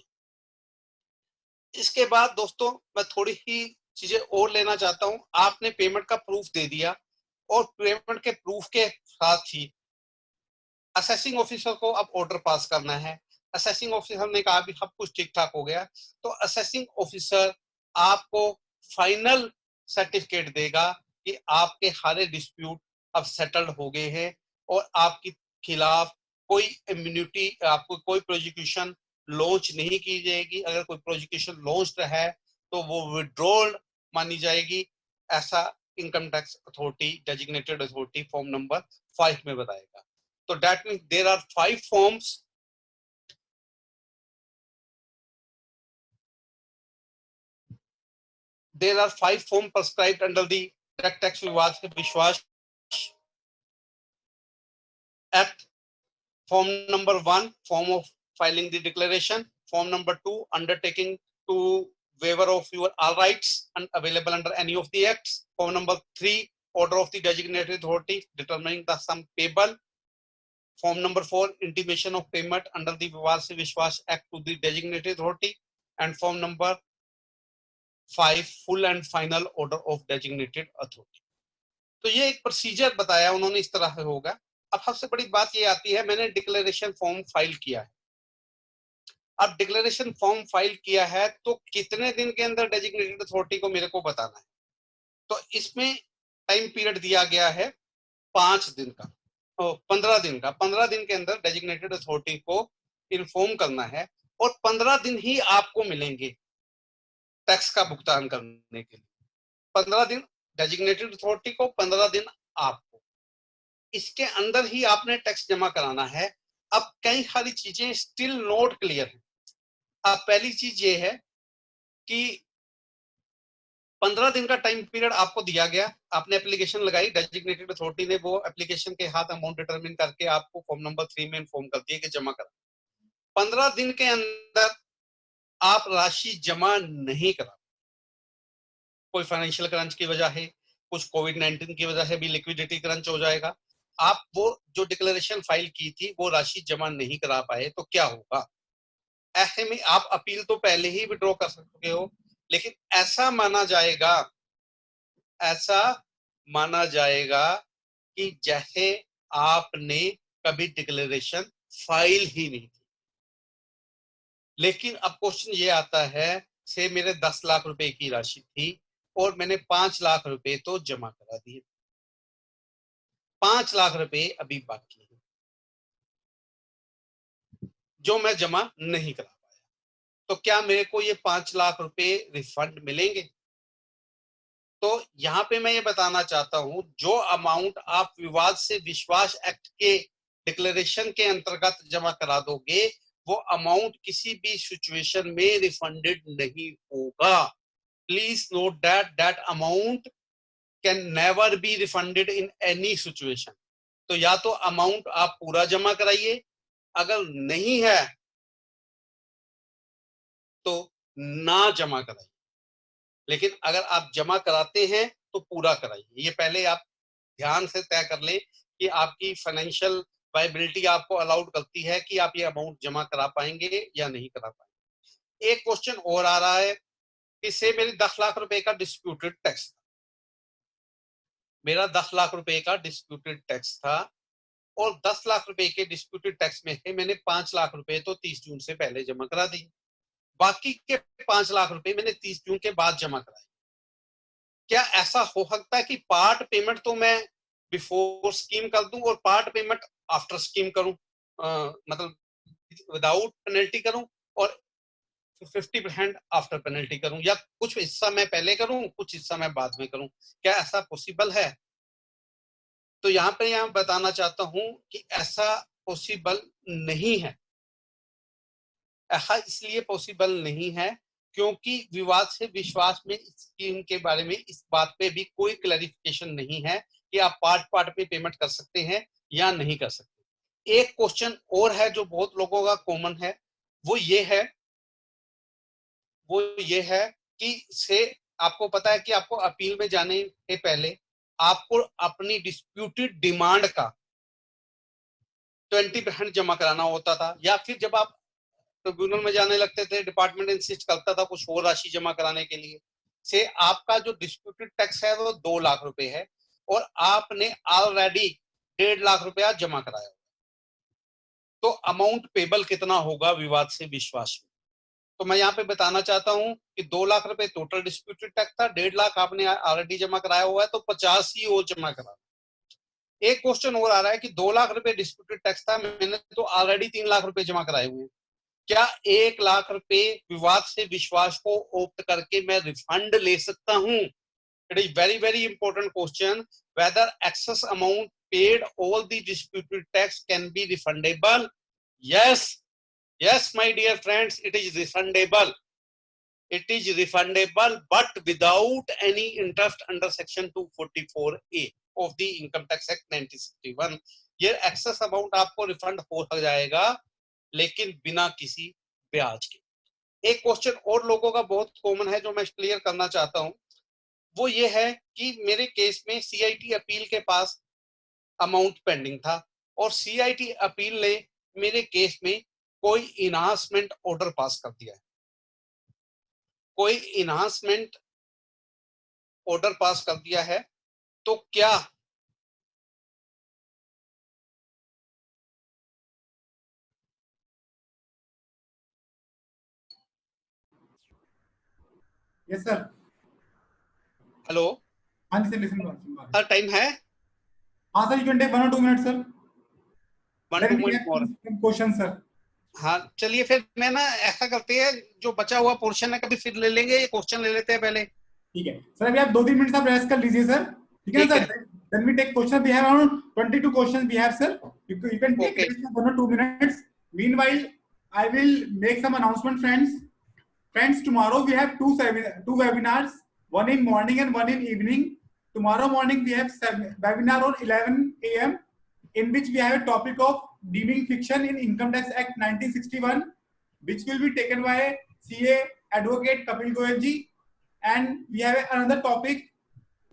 इसके बाद दोस्तों मैं थोड़ी ही चीजें और लेना चाहता हूं। आपने पेमेंट का प्रूफ दे दिया और पेमेंट के प्रूफ के साथ ही असेसिंग ऑफिसर को अब ऑर्डर पास करना है। असेसिंग ऑफिसर ने कहा भी सब कुछ ठीक ठाक हो गया, तो असेसिंग ऑफिसर आपको फाइनल सर्टिफिकेट देगा कि आपके सारे डिस्प्यूट अब सेटल्ड हो गए हैं और आपके खिलाफ कोई इम्यूनिटी, आपको कोई प्रोसिक्यूशन लॉन्च नहीं की जाएगी। अगर कोई प्रोसिक्यूशन लॉन्च है तो वो विड्रॉल मानी जाएगी, ऐसा income tax authority designated authority form number 5 में बताएगा। So that means there are 5 forms. There are 5 forms prescribed under the Direct Tax Vivad se Vishwas Act. Form number 1, form of filing the declaration. Form number 2, undertaking to waiver of your all rights and available under any of the acts. Form number 3, order of the designated authority determining the sum payable. Form number 4, intimation of payment under the Vivad se Vishwas Act to the designated authority. And form number 5, full and final order of designated authority. तो ये एक procedure बताया उन्होंने, इस तरह से होगा। अब सबसे बड़ी बात ये आती है, मैंने डिक्लेरेशन फॉर्म फाइल किया है। अब डिक्लेरेशन फॉर्म फाइल किया है तो कितने दिन के अंदर डेजिग्नेटेड अथॉरिटी को मेरे को बताना है। तो इसमें टाइम पीरियड दिया गया है 5 दिन का। 15 दिन का, 15 दिन के अंदर डेजिग्नेटेड अथॉरिटी को इन्फॉर्म करना है और 15 दिन ही आपको मिलेंगे टैक्स का भुगतान करने के लिए। 15 दिन डेजिग्नेटेड अथॉरिटी को, 15 दिन आपको, इसके अंदर ही आपने टैक्स जमा कराना है। अब कई सारी चीजें स्टिल नॉट क्लियर है। अब पहली चीज ये है कि 15 दिन का टाइम पीरियड आपको दिया गया, आपने एप्लीकेशन लगाई, डेजिग्नेटेड अथॉरिटी ने वो एप्लीकेशन के हाथ अमाउंट डिटरमिन करके आपको फॉर्म नंबर 3 में इन्फॉर्म कर दिया कि जमा करा। 15 दिन के अंदर आप राशि जमा नहीं करा, कोई फाइनेंशियल क्रंच की वजह है, कुछ कोविड-19 की वजह से भी लिक्विडिटी क्रंच हो जाएगा, आप वो जो डिक्लेरेशन फाइल की थी वो राशि जमा नहीं करा पाए तो क्या होगा? ऐसे में आप अपील तो पहले ही विड्रॉ कर सकते हो, लेकिन ऐसा माना जाएगा कि जैसे आपने कभी डिक्लेरेशन फाइल ही नहीं की। लेकिन अब क्वेश्चन ये आता है, से मेरे 10 लाख रुपए की राशि थी और मैंने 5 लाख रुपए तो जमा करा दिए, 5 लाख रुपए अभी बाकी है जो मैं जमा नहीं करा पाया, तो क्या मेरे को ये 5 लाख रुपए रिफंड मिलेंगे? तो यहां पे मैं ये बताना चाहता हूं, जो अमाउंट आप विवाद से विश्वास एक्ट के डिक्लेरेशन के अंतर्गत जमा करा दोगे, वो अमाउंट किसी भी सिचुएशन में रिफंडेड नहीं होगा। Please note that amount can never be refunded in any situation. तो या तो अमाउंट आप पूरा जमा कराइए, अगर नहीं है तो ना जमा कराइए, लेकिन अगर आप जमा कराते हैं तो पूरा कराइए। ये पहले आप ध्यान से तय कर लें कि आपकी फाइनेंशियल वायबिलिटी आपको अलाउड करती है कि आप ये अमाउंट जमा करा पाएंगे या नहीं करा पाएंगे। एक क्वेश्चन और आ रहा है कि से मेरी 10 लाख रुपए का डिस्प्यूटेड टैक्स था, मेरा 10 लाख रुपए का डिस्प्यूटेड टैक्स था और 10 लाख रुपए के डिस्प्यूटेड टैक्स में से मैंने 5 लाख रुपए तो 30 जून से पहले जमा करा दी, बाकी के 5 लाख रुपए मैंने 30 जून के बाद जमा कराए। क्या ऐसा हो सकता है कि पार्ट पेमेंट तो मैं बिफोर स्कीम कर दूं और पार्ट पेमेंट आफ्टर स्कीम करूं, मतलब विदाउट पेनल्टी करूं और 50% आफ्टर पेनल्टी करूं, या कुछ हिस्सा मैं पहले करूं कुछ हिस्सा मैं बाद में करूं? क्या ऐसा पॉसिबल है? तो यहाँ पे यहाँ बताना चाहता हूं कि ऐसा पॉसिबल नहीं है। ऐसा इसलिए पॉसिबल नहीं है क्योंकि विवाद से विश्वास में स्कीम के बारे में इस बात पे भी कोई क्लैरिफिकेशन नहीं है कि आप पार्ट पार्ट पे पेमेंट कर सकते हैं या नहीं कर सकते। एक क्वेश्चन और है जो बहुत लोगों का कॉमन है, वो ये है कि से आपको पता है कि आपको अपील में जाने के पहले आपको अपनी डिस्प्यूटेड डिमांड का 20% जमा कराना होता था, या फिर जब आप ट्रिब्यूनल में जाने लगते थे डिपार्टमेंट इंसिस्ट करता था कुछ और राशि जमा कराने के लिए। से आपका जो डिस्प्यूटेड टैक्स है वो 2 लाख रुपए है और आपने ऑलरेडी 1.5 लाख रुपया जमा कराया, तो अमाउंट पेबल कितना होगा विवाद से विश्वास में? तो मैं यहाँ पे बताना चाहता हूँ कि 2 लाख रुपए टोटल डिस्प्यूटेड टैक्स था, 1.5 लाख आपने ऑलरेडी जमा कराया हुआ है, तो 50 ही और जमा करा। एक क्वेश्चन और आ रहा है कि 2 लाख रुपए डिस्प्यूटेड टैक्स था, मैंने तो ऑलरेडी 3 लाख रुपए जमा कराए हुए हैं, क्या 1 लाख रुपए विवाद से विश्वास को ओप्ट करके मैं रिफंड ले सकता हूं? It is very very important question, whether excess amount paid all the disputed tax can be refundable. Yes, yes my dear friends, it is refundable, but without any interest under section 244A of the income tax act 1961। ये excess amount आपको refund हो जाएगा लेकिन बिना किसी ब्याज के। एक क्वेश्चन और लोगों का बहुत कॉमन है जो मैं क्लियर करना चाहता हूं, वो ये है कि मेरे केस में सीआईटी अपील के पास अमाउंट पेंडिंग था और सीआईटी अपील ने मेरे केस में कोई इनहांसमेंट ऑर्डर पास कर दिया है, कोई इनहांसमेंट ऑर्डर पास कर दिया है, तो क्या यस सर। हेलो, हाँ जी सर, लिसन टाइम है? हाँ sir, you can take 1 or 2 minutes sir. 1 2 minute more. Question sir. हाँ चलिए फिर मैं ना ऐसा करते हैं, जो बचा हुआ पोर्शन है कभी फिर ले लेंगे, ये क्वेश्चन ले लेते हैं पहले। ठीक है सर, अभी आप 2-3 मिनट आप रेस्ट कर लीजिए सर, ठीक है ना sir? Then we take question, we have around 22 questions we have sir, you can take rest for 1 or 2 minutes. Meanwhile I will make some announcement, friends. Tomorrow we have two webinars, one in morning and one in evening. Tomorrow morning we have webinar on 11 AM in which we have a topic of deeming fiction in Income Tax Act 1961, which will be taken by CA Advocate Kapil Goyal ji. And we have another topic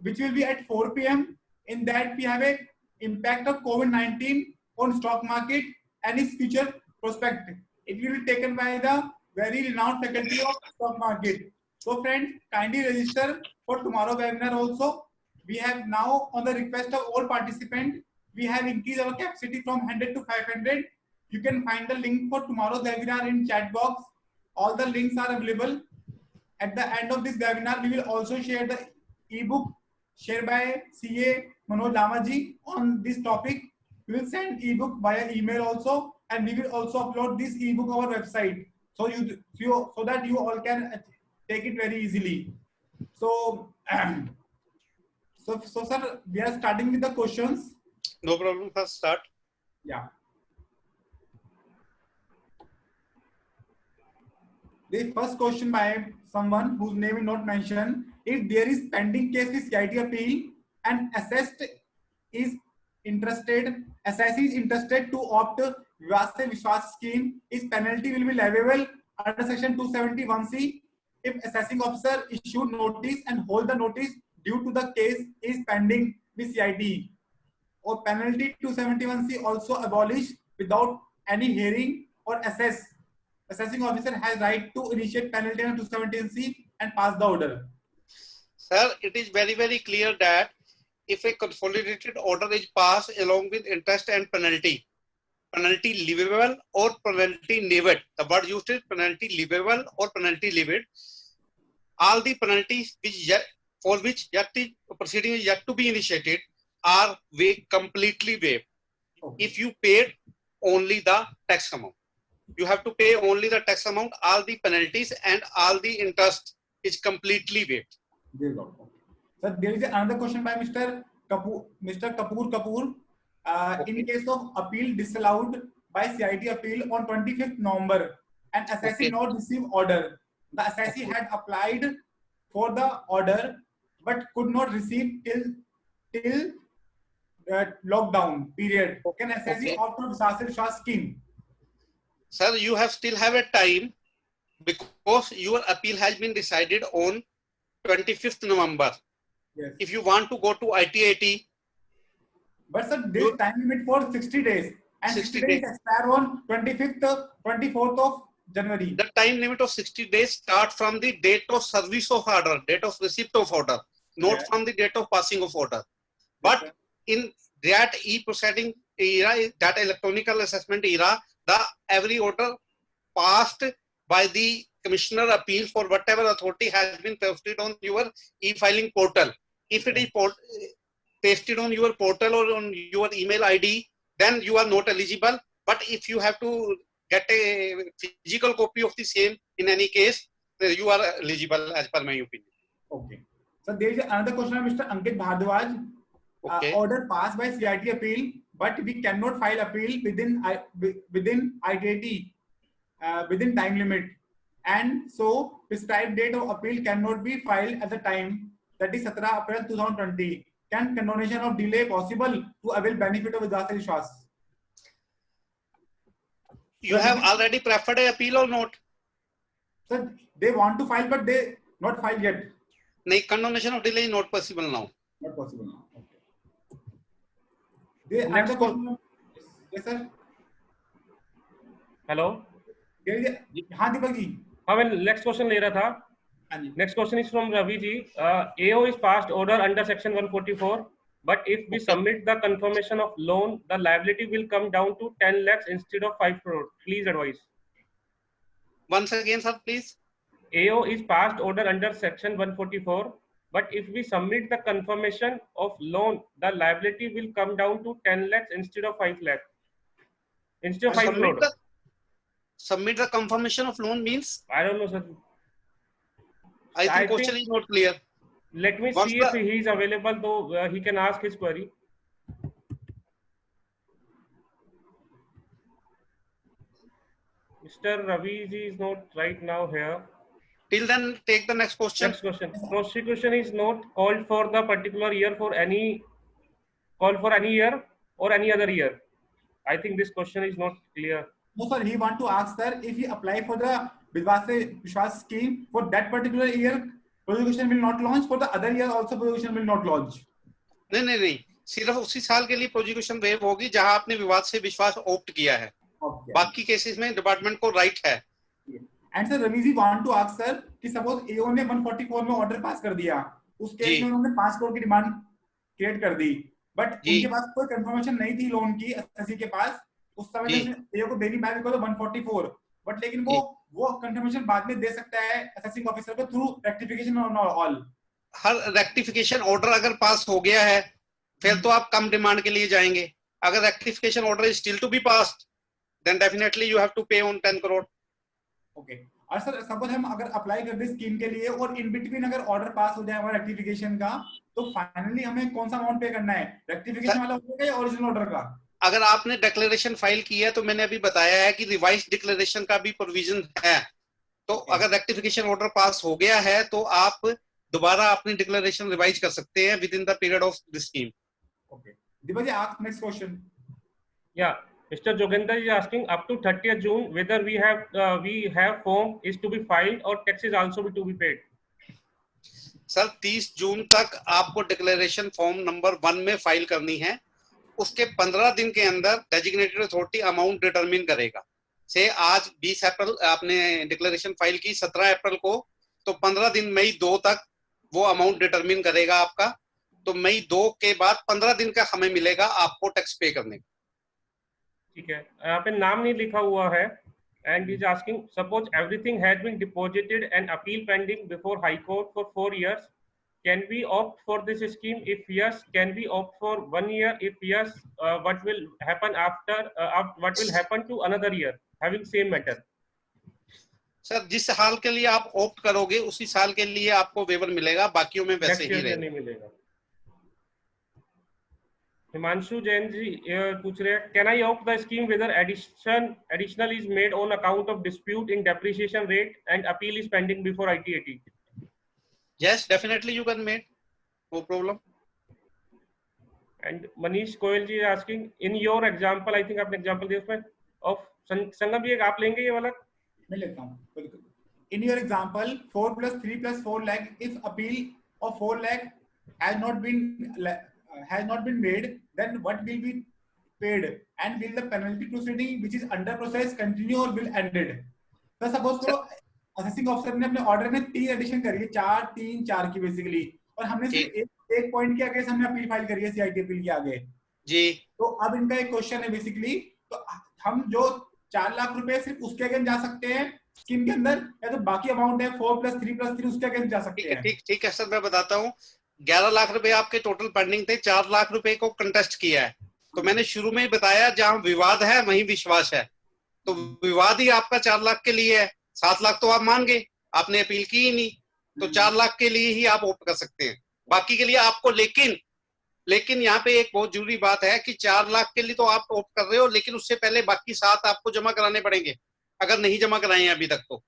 which will be at 4 PM. In that we have a impact of COVID-19 on stock market and its future prospect. It will be taken by the very renowned faculty of stock market. So friends, kindly register for tomorrow webinar also. We have now, on the request of all participants, we have increased our capacity from 100 to 500. You can find the link for tomorrow's webinar in chat box. All the links are available. At the end of this webinar, we will also share the ebook shared by CA Manoj Lama ji on this topic. We will send ebook via email also, and we will also upload this ebook on our website, so that you all can take it very easily. So, so sir, we are starting with the questions. No problem, first start. Yeah. The first question by someone whose name is not mentioned: if there is pending case with CIT appeal and assessed is interested, assessee is interested to opt Vivad se Vishwas scheme, is penalty will be leviable under section 271C if assessing officer issued notice and hold the notice due to the case is pending with CIT, or penalty 271C also abolished without any hearing, or assessing officer has right to initiate penalty under 217C and pass the order. Sir, it is very, very clear that if a consolidated order is passed along with interest and penalty leviable or penalty levied, the word used is penalty leviable or penalty levied, all the penalties for which proceeding is yet to be initiated are completely waived. Okay. If you paid only the tax amount, you have to pay only the tax amount, all the penalties and all the interest is completely waived. There you go. Sir, there is another question by Mr. Kapoor. Okay. In case of appeal disallowed by CIT appeal on 25th November and assessee not received order, the assessee had applied for the order but could not receive till lockdown period. Can assessee opt for Vivad se Vishwas scheme? Sir, you still have a time because your appeal has been decided on 25th November. Yes. If you want to go to ITAT, but sir, this time limit for 60 days, and 60 days expire on 24th of January. The time limit of 60 days start from the date of service of order, date of receipt of order, not from the date of passing of order. But in that e-proceeding era, that electronic assessment era, the every order passed by the Commissioner Appeal for whatever authority has been posted on your e-filing portal. If it is pasted on your portal or on your email ID, then you are not eligible. But if you have to get a physical copy of the same, in any case, you are eligible as per my opinion. Okay. So there is another question of Mr. Ankit Bhardwaj. Okay. Order passed by CIT appeal, but we cannot file appeal within ITAT within time limit, and so prescribed date of appeal cannot be filed at the time, that is 17 April 2020. Can condonation of delay possible to avail benefit of Vivad se Vishwas? You have already preferred an appeal or not? Sir, they want to file, but they not filed yet. No, condonation of delay is not possible now. Not possible now. Okay. Next question. Yes, sir. Hello. हाँ दीपक जी. हाँ मैं next question ले रहा था. Next question is from Ravi ji. AO is passed order under section 144, but if we submit the confirmation of loan, the liability will come down to 10 lakhs instead of 5 crore. Please advise. Once again, sir, please. AO is passed order under section 144, but if we submit the confirmation of loan, the liability will come down to 10 lakhs instead of 5 lakhs. instead of 5 crore. Submit the confirmation of loan means? I don't know, sir. I think question is not clear. Let me see if he is available, though he can ask his query. Mr. Ravi ji is not right now here. Till then, take the next question. Next question. Prosecution is not called for the particular year for any year or any other year. I think this question is not clear. No, sir. He want to ask, sir, if he apply for the Vishwas scheme for that particular year, prosecution will not launch. For the other year, also prosecution will not launch. नहीं, सिर्फ उसी साल के लिए prosecution wave होगी जहां आपने विवाद से विश्वास ऑप्ट किया है. बाकी केसेस में डिपार्टमेंट को राइट है. And sir Ravi ji want to ask sir कि सपोज एओ ने 144 में ऑर्डर पास कर दिया, उस केस में उन्होंने 5 करोड़ की डिमांड क्रिएट कर दी, बट उनके पास कोई कंफर्मेशन नहीं थी लोन की एसएससी के पास उस समय एओ को देनी बैक बिकॉज़ 144, बट लेकिन वो कंफर्मेशन बाद में दे सकता है एसएससी ऑफिसर को through rectification on all. Her rectification order अगर पास हो गया है फिर तो आप कम डिमांड के लिए जाएंगे. अगर rectification order is still to be passed then definitely you have to pay on 10 crore. Okay. और सर सपोज हम अगर अप्लाई कर दे स्कीम के लिए और इन बिटवीन अगर ऑर्डर पास हो जाए हमारा रेक्टिफिकेशन का, तो फाइनली हमें कौन सा अमाउंट पे करना है, रेक्टिफिकेशन वाला होगा या ओरिजिनल ऑर्डर का? अगर आपने डिक्लेरेशन फाइल की है तो मैंने अभी बताया है कि रिवाइज डिक्लेरेशन का भी प्रोविजन है. तो अगर रेक्टिफिकेशन ऑर्डर पास हो गया है तो आप दोबारा अपनी डिक्लेरेशन रिवाइज कर सकते हैं with in the period of the scheme. Okay. Deepak ji ask next question. या Mr. Jogendra is asking up to 30th June whether we have form is to be filed or tax is also to be paid. Sir 30 जून तक आपको declaration form number 1 में file करनी है. उसके 15 दिन के अंदर डेजिग्नेटेड अथॉरिटी अमाउंट डिटरमिन करेगा. से आज 20 अप्रैल आपने डिक्लेरेशन फाइल की 17 अप्रैल को, तो 15 दिन मई 2 तक वो अमाउंट डिटरमिन करेगा आपका. तो मई 2 के बाद 15 दिन का हमें मिलेगा आपको टैक्स पे करने का. ठीक है, यहाँ पे नाम नहीं लिखा हुआ है. And is asking suppose everything has been deposited and appeal pending before high court for 4 years, can we opt for this scheme? If yes, can we opt for 1 year? If yes, what will happen after, what will happen to another year having same matter? Sir जिस साल के लिए आप opt करोगे उसी साल के लिए आपको वेवर मिलेगा, बाकियों में वैसे ही रहेगा. हिमांशु जैन जी पूछ रहे हैं, can I opt the scheme whether additional is made on account of dispute in depreciation rate and appeal is pending before ITAT? Yes definitely you can make, no problem. And Manish Goyal ji asking in your example, I think आपने example दिया उसमें of संगम जी, आप लेंगे ये वाला? मैं लेता हूं. इन your example 4 + 3 + 4 lakh, if appeal of 4 lakh has not been made, then what will be paid, and will the penalty proceeding which is under process continue or will ended? तो सपोज करो assessing officer ने अपने order में 3 addition करी है, 4 3 4 की basically, और हमने सिर्फ एक पॉइंट के आगे हमने अपील फाइल करी है CIT अपील के आगे जी. तो अब इनका एक क्वेश्चन है बेसिकली, तो हम जो 4 लाख रुपए सिर्फ उसके अगेंस्ट जा सकते हैं स्कीम के अंदर, या तो बाकी अमाउंट है 4 + 3 + 3 उसके अगेंस्ट जा सकते हैं? ठीक है सर, मैं बताता हूँ. 11 लाख रुपए आपके टोटल पेंडिंग थे, 4 लाख रुपए को कंटेस्ट किया है. तो मैंने शुरू में ही बताया जहां विवाद है वहीं विश्वास है. तो विवाद ही आपका 4 लाख के लिए है. 7 लाख तो आप मान गए, आपने अपील की ही नहीं, तो 4 लाख के लिए ही आप ऑप्ट कर सकते हैं. बाकी के लिए आपको लेकिन यहाँ पे एक बहुत जरूरी बात है कि 4 लाख के लिए तो आप ऑप्ट कर रहे हो, लेकिन उससे पहले बाकी 7 आपको जमा कराने पड़ेंगे अगर नहीं जमा कराए हैं अभी तक. तो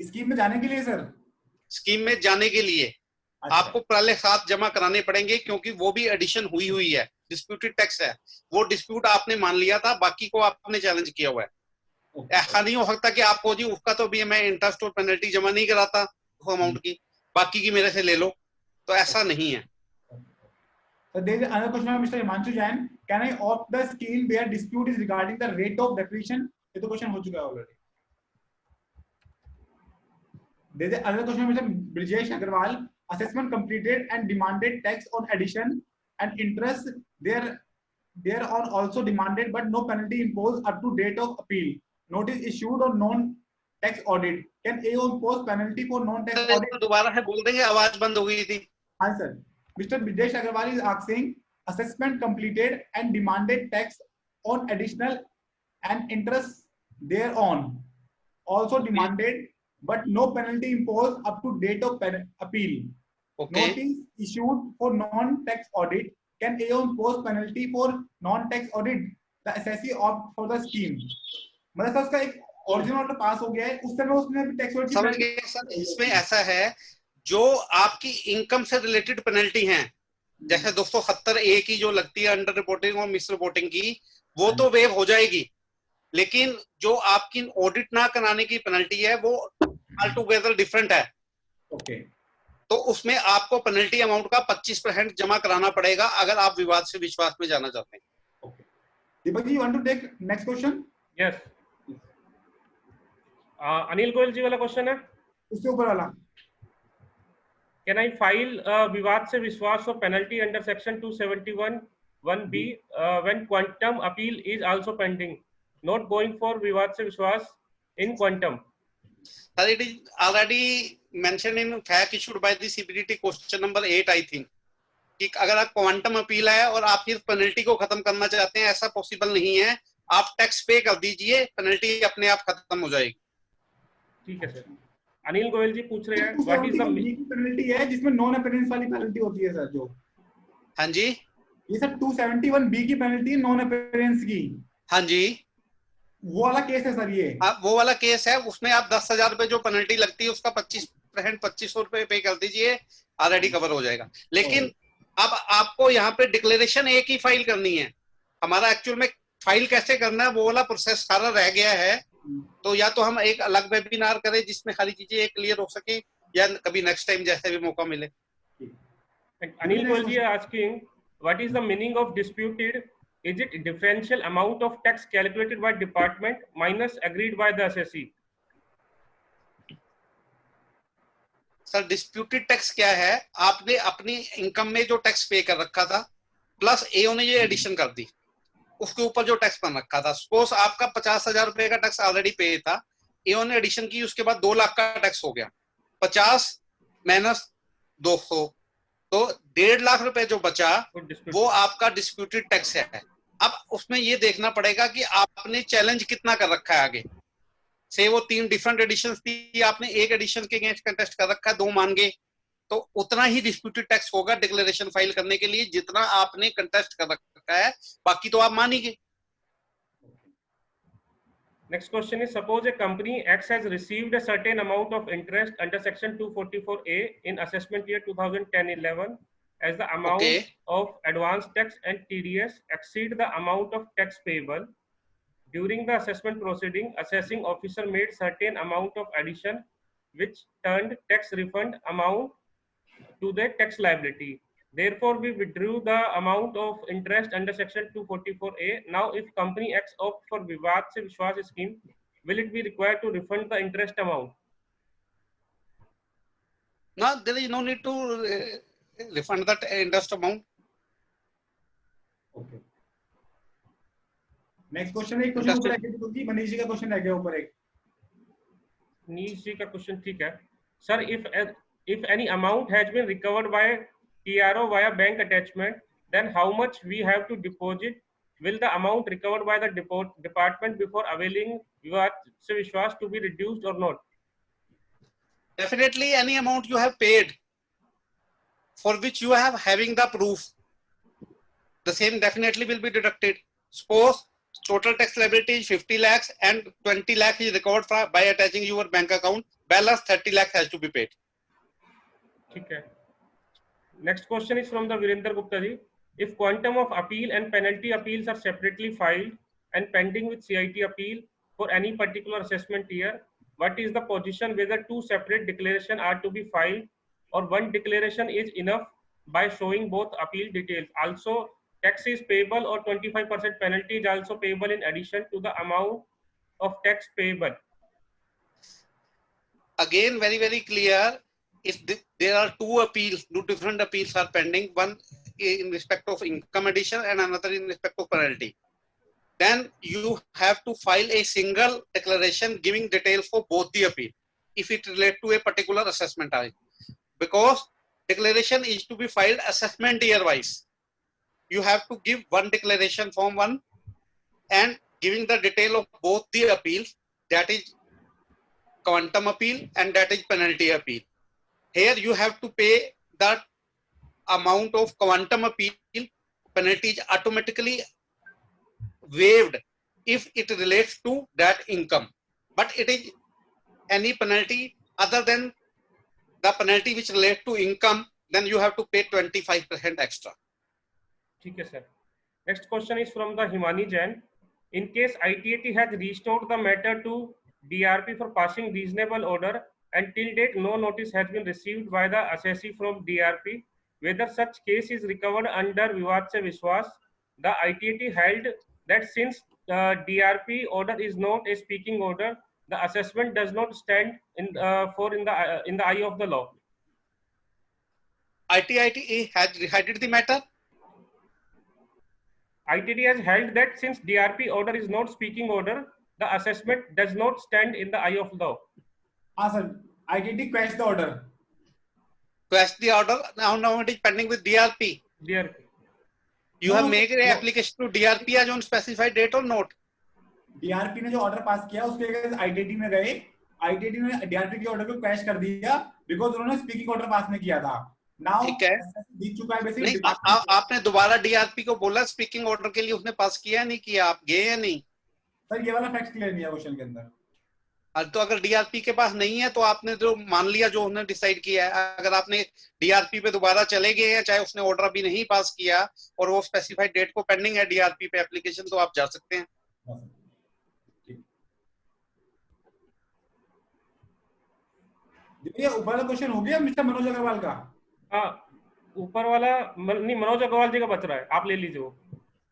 स्कीम में जाने के लिए सर, स्कीम में जाने के लिए आपको पहले 7 जमा कराने पड़ेंगे, क्योंकि वो भी एडिशन हुई है, डिस्प्यूटेड टैक्स है. वो डिस्प्यूट आपने मान लिया था, बाकी को आपने चैलेंज किया हुआ है. ऐसा नहीं हो सकता कि आपको जी उसका तो भी मैं इंटरेस्ट और पेनल्टी जमा नहीं कराता उस अमाउंट की, बाकी की मेरे से ले लो, तो ऐसा नहीं है. So there is another question from Mr. Himanshu Jain. Can I opt the scheme where dispute is regarding the rate of depreciation? ये तो क्वेश्चन हो चुका है already. There is another question from Mr. Brijesh Agarwal. Assessment completed and demanded tax on addition and interest there on also demanded, but no penalty imposed up to date of appeal. Notice issued on non-tax audit. Can AO impose penalty for non-tax audit? दोबारा है बोल देंगे, आवाज बंद हो गई थी. हाँ sir. Mr. Brijesh Agarwal is asking assessment completed and demanded tax on additional and interest thereon also demanded, but no penalty imposed up to date of appeal. Okay. Notice issued for non-tax audit. Can AO impose penalty for non-tax audit? The assessee opt for the scheme. मतलब उसका एक original order pass हो गया है, उस समय उसने भी टैक्स ऑडिट समझ गए सर। इसमें ऐसा है, जो आपकी इनकम से रिलेटेड पेनल्टी हैं, जैसे 270A की जो लगती है अंडर रिपोर्टिंग और मिस रिपोर्टिंग की, वो तो वेव हो जाएगी, लेकिन जो आपकी ऑडिट ना कराने की पेनल्टी है वो ऑल टुगेदर डिफरेंट है। ओके। तो उसमें आपको पेनल्टी अमाउंट का 25% जमा कराना पड़ेगा अगर आप विवाद से विश्वास में जाना चाहते हैं। Okay. Deepak ji, want to take next question? Yes. Anil Goyal ji वाला क्वेश्चन है, उसके ऊपर वाला। Can I file विवाद से विश्वास for penalty under section 271(1)(b) when quantum appeal is also pending, not going for विवाद से विश्वास in quantum? Sir, it is already mentioned in fact issued by the CBDT question number 8, I think, कि अगर आप quantum appeal है और आप फिर penalty को खत्म करना चाहते हैं, ऐसा पॉसिबल नहीं है। आप टैक्स पे कर दीजिए, पेनल्टी अपने आप खत्म हो जाएगी। ठीक है सर। अनिल गोयल जी पूछ रहे हैं, व्हाट इज द पेनल्टी है जिसमें नॉन अपीयरेंस वाली पेनल्टी होती है सर, जो। हाँ जी, ये सर 271B की पेनल्टी है नॉन अपीयरेंस की। हाँ जी, वो वाला केस है सर ये। वो वाला केस है, उसमें आप 10,000 रुपए जो पेनल्टी लगती है उसका 25% 2500 रुपए पे कर दीजिए, ऑलरेडी कवर हो जाएगा। लेकिन अब आपको यहाँ पे डिक्लेरेशन एक ही फाइल करनी है। हमारा एक्चुअल में फाइल कैसे करना है वो वाला प्रोसेस सारा रह गया है। तो या तो हम एक अलग वेबिनार करें जिसमें सारी चीजें क्लियर हो सके, या कभी नेक्स्ट टाइम जैसे भी मौका मिले। अनिल गोयल जी asking, what is the meaning of disputed? Is it differential amount of tax calculated by department minus agreed by the assessee? Sir, disputed tax क्या है? आपने अपनी इनकम में जो टैक्स पे कर रखा था प्लस एओ ने ये एडिशन कर दी, उसके ऊपर जो टैक्स बन रखा था। सपोज आपका 50,000 रुपए का टैक्स ऑलरेडी पे था, एओ ने एडिशन की, उसके बाद 2 लाख का टैक्स हो गया। 50 माइनस 200 तो 1.5 लाख रुपए जो बचा वो आपका डिस्प्यूटेड टैक्स है। अब उसमें ये देखना पड़ेगा कि आपने चैलेंज कितना कर रखा है आगे से। वो 3 डिफरेंट एडिशंस थी, आपने एक एडिशन के अगेंस्ट कंटेस्ट कर रखा है, 2 मान गए, तो उतना ही डिस्प्यूटेड टैक्स होगा डिक्लेरेशन फाइल करने के लिए जितना आपने कंटेस्ट कर रखा है, बाकी तो आप मान ही गए। Next question is, suppose a company X has received a certain amount of interest under section 244A in assessment year 2010-11 as the amount of advance tax and TDS exceed the amount of tax payable. During the assessment proceeding, assessing officer made certain amount of addition which turned tax refund amount to the tax liability. Therefore, we withdrew the amount of interest under section 244A. Now, if company X opt for Vivad se Vishwas scheme, will it be required to refund the interest amount? No, there is no need to refund that interest amount. Okay. Next question एक question ऊपर है क्योंकि मनीष जी का question रह गया ऊपर एक। मनीष जी का क्वेश्चन ठीक है sir. if any amount has been recovered by TRO via bank attachment, then how much we have to deposit? Will the amount recovered by the department before availing Vivad se Vishwas to be reduced or not? Definitely, any amount you have paid for which you have having the proof, the same definitely will be deducted. Suppose total tax liability is 50 lakhs and 20 lakhs is recovered by attaching your bank account. Balance 30 lakhs has to be paid. ठीक है। Next question is from the Virender Gupta ji. If quantum of appeal and penalty appeals are separately filed and pending with CIT appeal for any particular assessment year, what is the position whether 2 separate declarations are to be filed or 1 declaration is enough by showing both appeal details? Also, tax is payable or 25% penalty is also payable in addition to the amount of tax payable. Again, very, very clear. If there are 2 appeals, 2 different appeals are pending, one in respect of income addition and another in respect of penalty, then you have to file a single declaration giving details for both the appeal if it relates to a particular assessment type, because declaration is to be filed assessment year wise. You have to give one declaration form 1 and giving the detail of both the appeals, that is quantum appeal and that is penalty appeal. Here you have to pay the amount of quantum appeal. Penalty is automatically waived if it relates to that income, but it is any penalty other than the penalty which relates to income, then you have to pay 25% extra. ठीक है sir. Next question is from the Himani Jain. In case ITAT has restored the matter to DRP for passing reasonable order and till date no notice has been received by the assessee from DRP, whether such case is recovered under Vivad se Vishwas, the ITAT held that since DRP order is not a speaking order, the assessment does not stand in the eye of the law. ITAT has decided the matter. ITAT has held that since DRP order is not speaking order, the assessment does not stand in the eye of law. Sir, ITAT quashed the order. Quashed the order. Now it is pending with DRP. DRP. You have made an application to DRP as on specified date or not? DRP ने जो order pass किया उसके against ITAT में गए, ITAT ने DRP के order को quash कर दिया बिकॉज़ उन्होंने स्पीकिंग ऑर्डर पास नहीं किया था. नाउ जीत चुका है बेसिकली. आपने दोबारा DRP को बोला स्पीकिंग ऑर्डर के लिए, उसने पास किया नहीं किया, आप गए या नहीं? सर ये वाला फैक्ट क्लियर नहीं है क्वेश्चन के अंदर. तो अगर DRP के पास नहीं है तो आपने जो मान लिया जो उन्होंने डिसाइड किया है. अगर आपने DRP पे दोबारा चले गए हैं, चाहे उसने ऑर्डर अभी नहीं पास किया और वो स्पेसिफाइड डेट को पेंडिंग है DRP पे एप्लीकेशन, तो आप जा सकते हैं. ये ऊपर वाला क्वेश्चन हो गया मिस्टर मनोज अग्रवाल का. हाँ, ऊपर वाला नहीं, मनोज अग्रवाल जी का बच रहा है, आप ले लीजिए वो.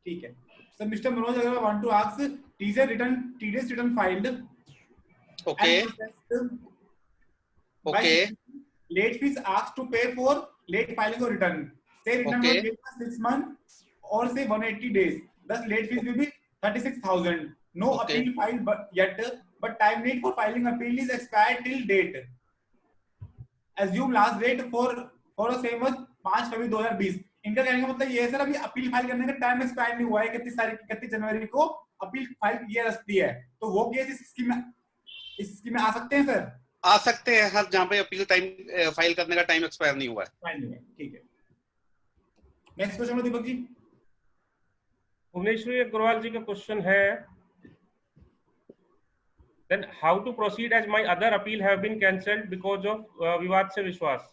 ठीक है sir. Mister Manoj Agarwal want to ask TDS return filed. Okay. Okay. Late fees asked to pay for late filing or return. Say return was late for 6 months or say 180 days. Thus late fees will be 36,000. No appeal filed yet, but time need for filing appeal is expired till date. Assume last date for the same was 5 फरवरी 2020. इनका कहने का मतलब ये है sir अभी appeal file करने का time expire नहीं हुआ है. 31 जनवरी को अपील फाइल किया सकती है, तो वो केस इस स्कीम में आ सकते हैं सर. आ सकते हैं सर, जहाँ पे अपील टाइम फाइल करने का टाइम एक्सपायर नहीं हुआ है. ठीक है. Next question Deepak ji. भुवनेश्वरी अग्रवाल जी का क्वेश्चन है, then how to proceed as my other appeal have been cancelled because of विवाद से विश्वास.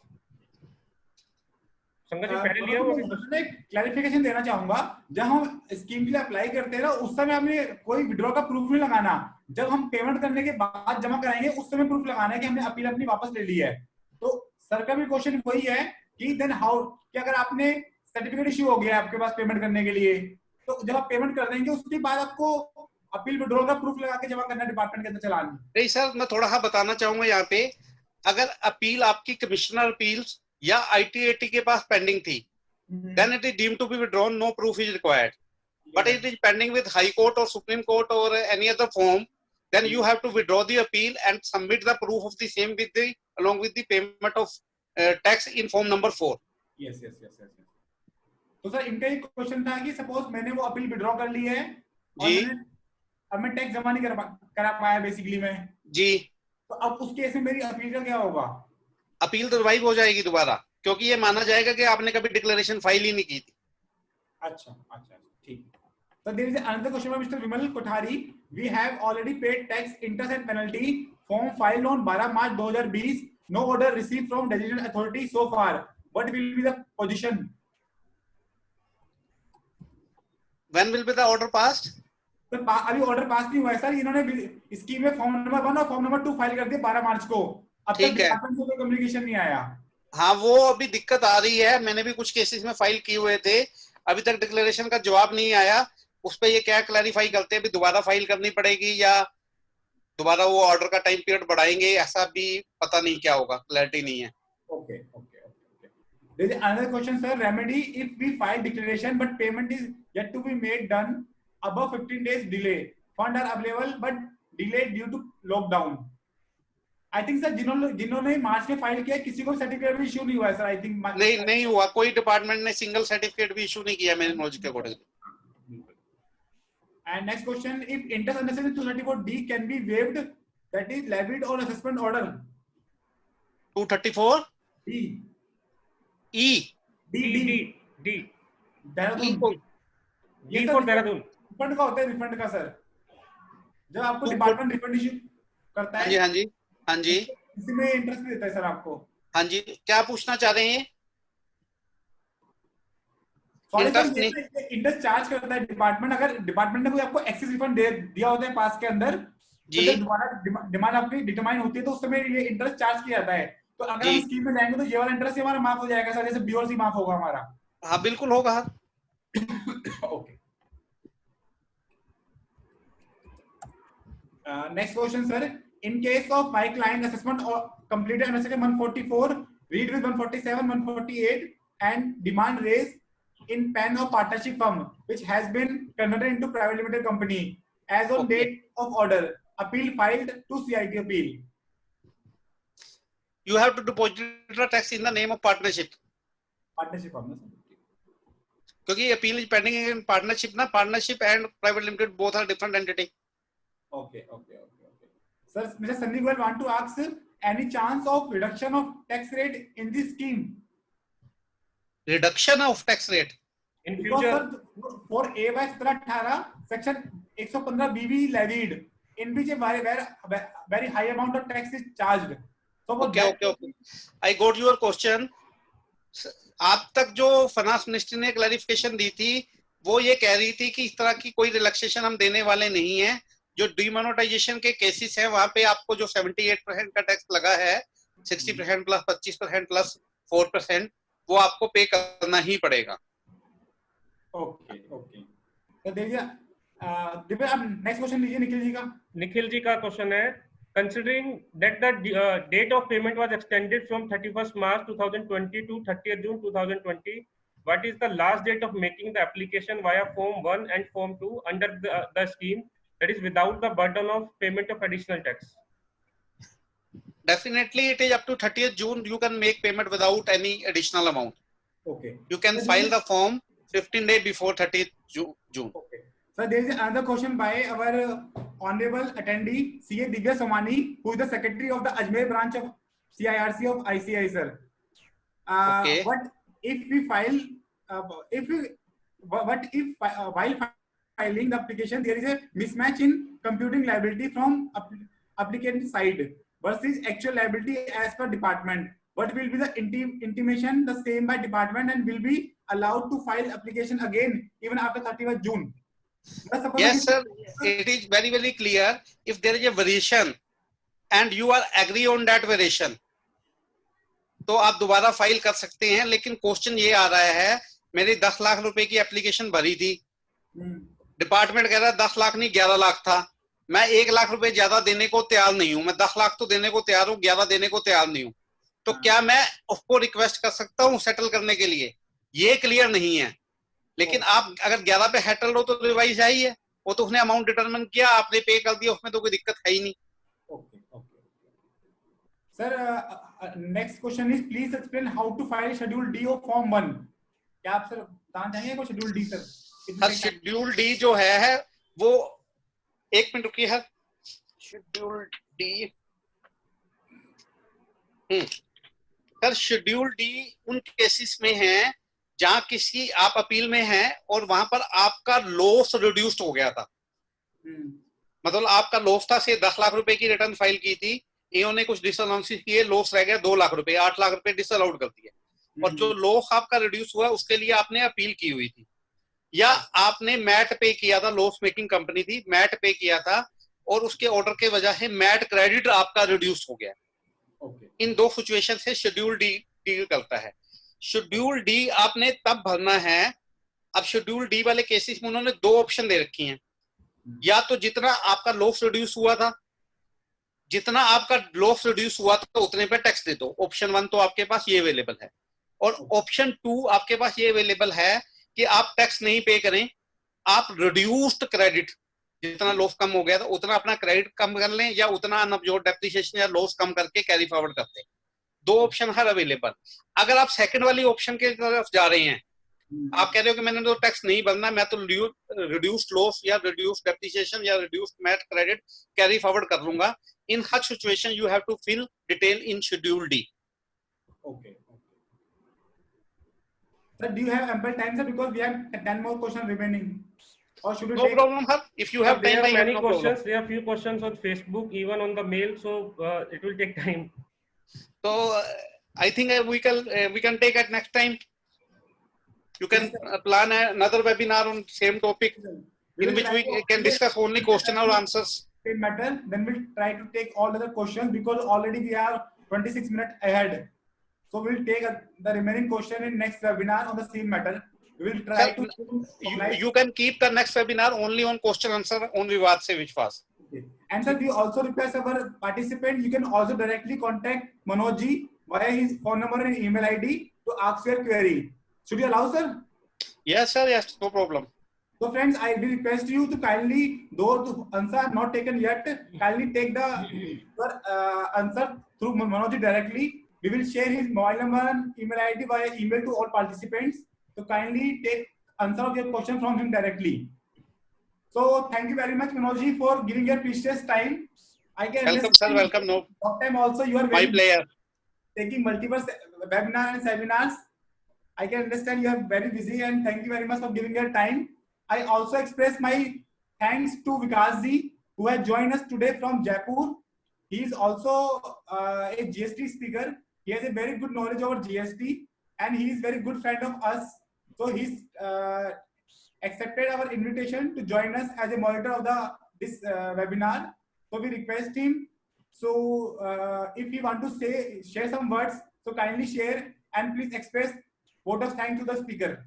संगत जी पहले लिया वो मैं क्लैरिफिकेशन देना चाहूंगा. जब हम स्कीम के लिए अप्लाई करते हैं ना, उस समय हमने कोई विड्रॉ का प्रूफ नहीं लगाना. जब हम पेमेंट करने के बाद जमा कराएंगे उस समय प्रूफ लगाना है कि हमने अपील अपनी वापस ले ली है. तो सर का भी क्वेश्चन वही है कि देन हाउ, कि अगर आपने सर्टिफिकेट इश्यू हो गया आपके पास पेमेंट करने के लिए, तो जब आप पेमेंट कर देंगे उसके बाद आपको अपील विड्रॉल का प्रूफ लगा के जमा करना डिपार्टमेंट के अंदर चलाना. नहीं सर, मैं थोड़ा सा बताना चाहूंगा यहाँ पे. अगर अपील आपकी कमिश्नर अपील्स या ITAT के पास पेंडिंग थी, then it is deemed to be withdrawn, no proof is required. But it is pending with High Court or Supreme Court or any other form, then you have to withdraw the appeal and submit the proof of the same with the along with the payment of tax in form number 4. Yes. तो sir इनका एक question था कि suppose मैंने वो appeal withdraw कर ली है जी, अब मैं टैक्स जमा नहीं करा पाया बेसिकली मैं जी, तो अब उस केस में मेरी अपील का क्या होगा? अपील तो रिवाइव हो जाएगी दोबारा, क्योंकि ये माना जाएगा कि आपने कभी डिक्लेरेशन फाइल ही नहीं की थी. अच्छा, ठीक. So there is another question from Mr. Vimal Kothari. We have already paid tax, interest and penalty. Form filed on 12 March 2020. No order received from designated authority so far. What will be the position? When will be the order passed? तो अभी order pass नहीं हुआ है sir. इन्होंने scheme में form number 1 और form number 2 file कर दिए 12 मार्च को. अब तक डिपार्टमेंट से कोई कम्युनिकेशन नहीं आया. हाँ, वो अभी दिक्कत आ रही है. मैंने भी कुछ केसेस में फाइल किए हुए थे, अभी तक डिक्लेरेशन का जवाब नहीं आया. उस पे ये क्या क्लैरिफाई करते हैं, अभी दोबारा फाइल करनी पड़ेगी या दोबारा वो ऑर्डर का टाइम पीरियड बढ़ाएंगे, ऐसा भी पता नहीं क्या होगा, क्लैरिटी नहीं है. Okay. There is another question, sir. Remedy if we file declaration but payment is yet to be made done above 15 days delay. Fund are available but delayed due to lockdown. I think sir जिन्होंने मार्च में file किया किसी को certificate भी issue नहीं हुआ है sir. I think नहीं हुआ. कोई डिपार्टमेंट ने सिंगल सर्टिफिकेट भी इशू नहीं किया मेरे नॉलेज के according. And next question, if interest under section 234D can be waived, that is levied on assessment order. 234 D. E. D. Dehradun. D for Dehradun. Refund का होता है, रिफंड का सर, जब आपको डिपार्टमेंट रिफंड इश्यू करता है। हाँ जी इसी में इंटरेस्ट देता है सर आपको। हाँ जी, क्या पूछना चाह रहे हैं? इंटरेस्ट चार्ज करता है डिपार्टमेंट, अगर डिपार्टमेंट ने कोई आपको एक्सेस रिफंड दिया होता है पास के अंदर जी, तो दोबारा डिमांड आपकी डिटरमाइन होती है तो उस समय ये इंटरेस्ट चार्ज किया जाता है। तो अगर हम स्कीम में जाएंगे तो ये वाला इंटरेस्ट हमारा माफ हो जाएगा सर, जैसे बीओसी माफ होगा हमारा। हाँ बिल्कुल होगा। Okay, next question sir, in case of my client assessment completed under section 144, read with 147, 148 and demand raised in PAN of partnership firm which has been converted into private limited company as on date of order, appeal filed to CIT appeal. You have to deposit the tax in the name of partnership firm, क्योंकि appeal is pending in partnership ना, partnership and private limited both are different entity. Okay. Sir, Mr. Sandeep Goyal want to ask, any chance of reduction of tax rate in this scheme? Reduction of tax rate in future? For A by 1718 section 115 BB levied, in which a very high amount of tax is charged. So okay. I got your question. आप तक जो finance ministry ने clarification दी थी वो ये कह रही थी कि इस तरह की कोई रिलैक्सेशन हम देने वाले नहीं है। जो डिमोनेटाइजेशन के केसेस हैं वहां पे आपको जो 78% का टैक्स लगा है, 60% प्लस 25% प्लस 4%, वो आपको पे करना ही पड़ेगा। ओके तो देखिए दिव्या, आप नेक्स्ट क्वेश्चन लीजिए निखिल जी का। निखिल जी का क्वेश्चन है, considering that the date of payment was extended from 31st March 2020 to 30th June 2020, what is the last date of making the application via Form 1 and Form 2 under the scheme, that is without the burden of payment of additional tax? Definitely it is up to 30th June you can make payment without any additional amount. Okay. You can file the form 15 days before 30th June. Okay. So there is another question by our honorable attendee CA Divya Somani, who is the secretary of the Ajmer branch of CIRC of ICI, sir. Okay. What if we file, while filing the application there is a mismatch in computing liability from applicant side versus actual liability as per department? What will be the intimation the same by department and will be allowed to file application again even after 31st June? Yes sir, it is very very clear. If there is a variation and you are agree on that variation, तो आप दोबारा file कर सकते हैं। लेकिन question ये आ रहा है, मेरी 10 लाख रुपए की एप्लीकेशन भरी थी, डिपार्टमेंट कह रहा है 10 लाख नहीं 11 लाख था, मैं 1 लाख रुपए ज्यादा देने को तैयार नहीं हूं, मैं 10 लाख तो देने को तैयार हूं, 11 देने को तैयार नहीं हूं, तो क्या मैं उसको रिक्वेस्ट कर सकता हूं सेटल करने के लिए? ये क्लियर नहीं है। लेकिन आप अगर 11 पे सेटल हो तो रिवाइज आई है, वो तो उसने अमाउंट डिटरमिन किया, आपने पे कर दिया, उसमें तो कोई दिक्कत है ही नहीं। Sir next question is, please explain how to file schedule D of form 1। क्या आप सर बताना चाहेंगे को schedule D? Sir schedule D जो है वो, एक मिनट रुकिए sir, schedule D, sir schedule D उन केसेस में है जहां किसी आप अपील में हैं और वहां पर आपका लॉस रिड्यूस्ड हो गया था। मतलब आपका लॉस था से 10 लाख रुपए की रिटर्न फाइल की थी, इन्होंने कुछ डिसअलाउंसेस किए, लॉस रह गया 2 लाख रुपए, 8 लाख रुपए डिसअलाउड कर दिए, और जो लॉस आपका रिड्यूस हुआ उसके लिए आपने अपील की हुई थी, या आपने मैट पे किया था, लॉस मेकिंग कंपनी थी, मैट पे किया था और उसके ऑर्डर के वजह से मैट क्रेडिट आपका रिड्यूस हो गया। इन दो सिचुएशन से शेड्यूल डी डील करता है। शेड्यूल डी आपने तब भरना है, अब शेड्यूल डी वाले केसेस में उन्होंने 2 ऑप्शन दे रखी हैं, या तो जितना आपका लॉस रिड्यूस हुआ था, जितना आपका लॉस रिड्यूस हुआ था उतने पे टैक्स दे दो। ऑप्शन 1 तो आपके पास ये अवेलेबल है, और ऑप्शन 2 आपके पास ये अवेलेबल है कि आप टैक्स नहीं पे करें, आप रिड्यूस्ड क्रेडिट, जितना लॉस कम हो गया था उतना अपना क्रेडिट कम कर लें, या उतना अनअब्जॉर्ब्ड डेप्रिसिएशन या लॉस कम करके कैरी फॉरवर्ड करते हैं। 2 ऑप्शन हर अवेलेबल। अगर आप सेकंड वाली ऑप्शन की तरफ जा रहे हैं आप कह रहे हो कि मैंने तो टैक्स नहीं भरना, मैं तो रिड्यूस्ड लॉस या रिड्यूस्ड डेप्रिसिएशन या reduced MAT credit carry forward कर लूंगा. In such situation you have to fill detail in schedule D. Okay. Sir, do you have ample time, sir? Because we have 10 more questions remaining. Or should we No take? problem, sir. If you have time, there are I have many no questions. problem. There are few questions on Facebook, even on the mail, so it will take time. So I think we can take at next time. You can plan another webinar on same topic in which we can discuss only question or answers. Same matter. Then we'll try to take all other questions because already we are 26 minutes ahead. So we'll take the remaining question in next webinar on the same matter. We will try Sir, to. You can keep the next webinar only on question answer on Vivad Se Vishwas. Okay. And sir, we also request our participant. You can also directly contact Manojji via his phone number and email ID to ask your query. Should you allow, sir? Yes, sir. Yes, no problem. So friends, I will request you to kindly, though the answer are not taken yet, kindly take the answer through Manojji directly. We will share his mobile number and email ID via email to all participants. So kindly take answer of your question from him directly. So thank you very much, Manojji, for giving your precious time. I can welcome, sir. Welcome. No. Time also you are my player. Taking multiple webinars and seminars. I can understand you are very busy, and thank you very much for giving your time. I also express my thanks to Vikasji, who has joined us today from Jaipur. He is also a GST speaker. He has a very good knowledge over GST, and he is very good friend of us. So he's accepted our invitation to join us as a monitor of this webinar. So we request him. So if you want to share some words, so kindly share and please express vote of thanks to the speaker.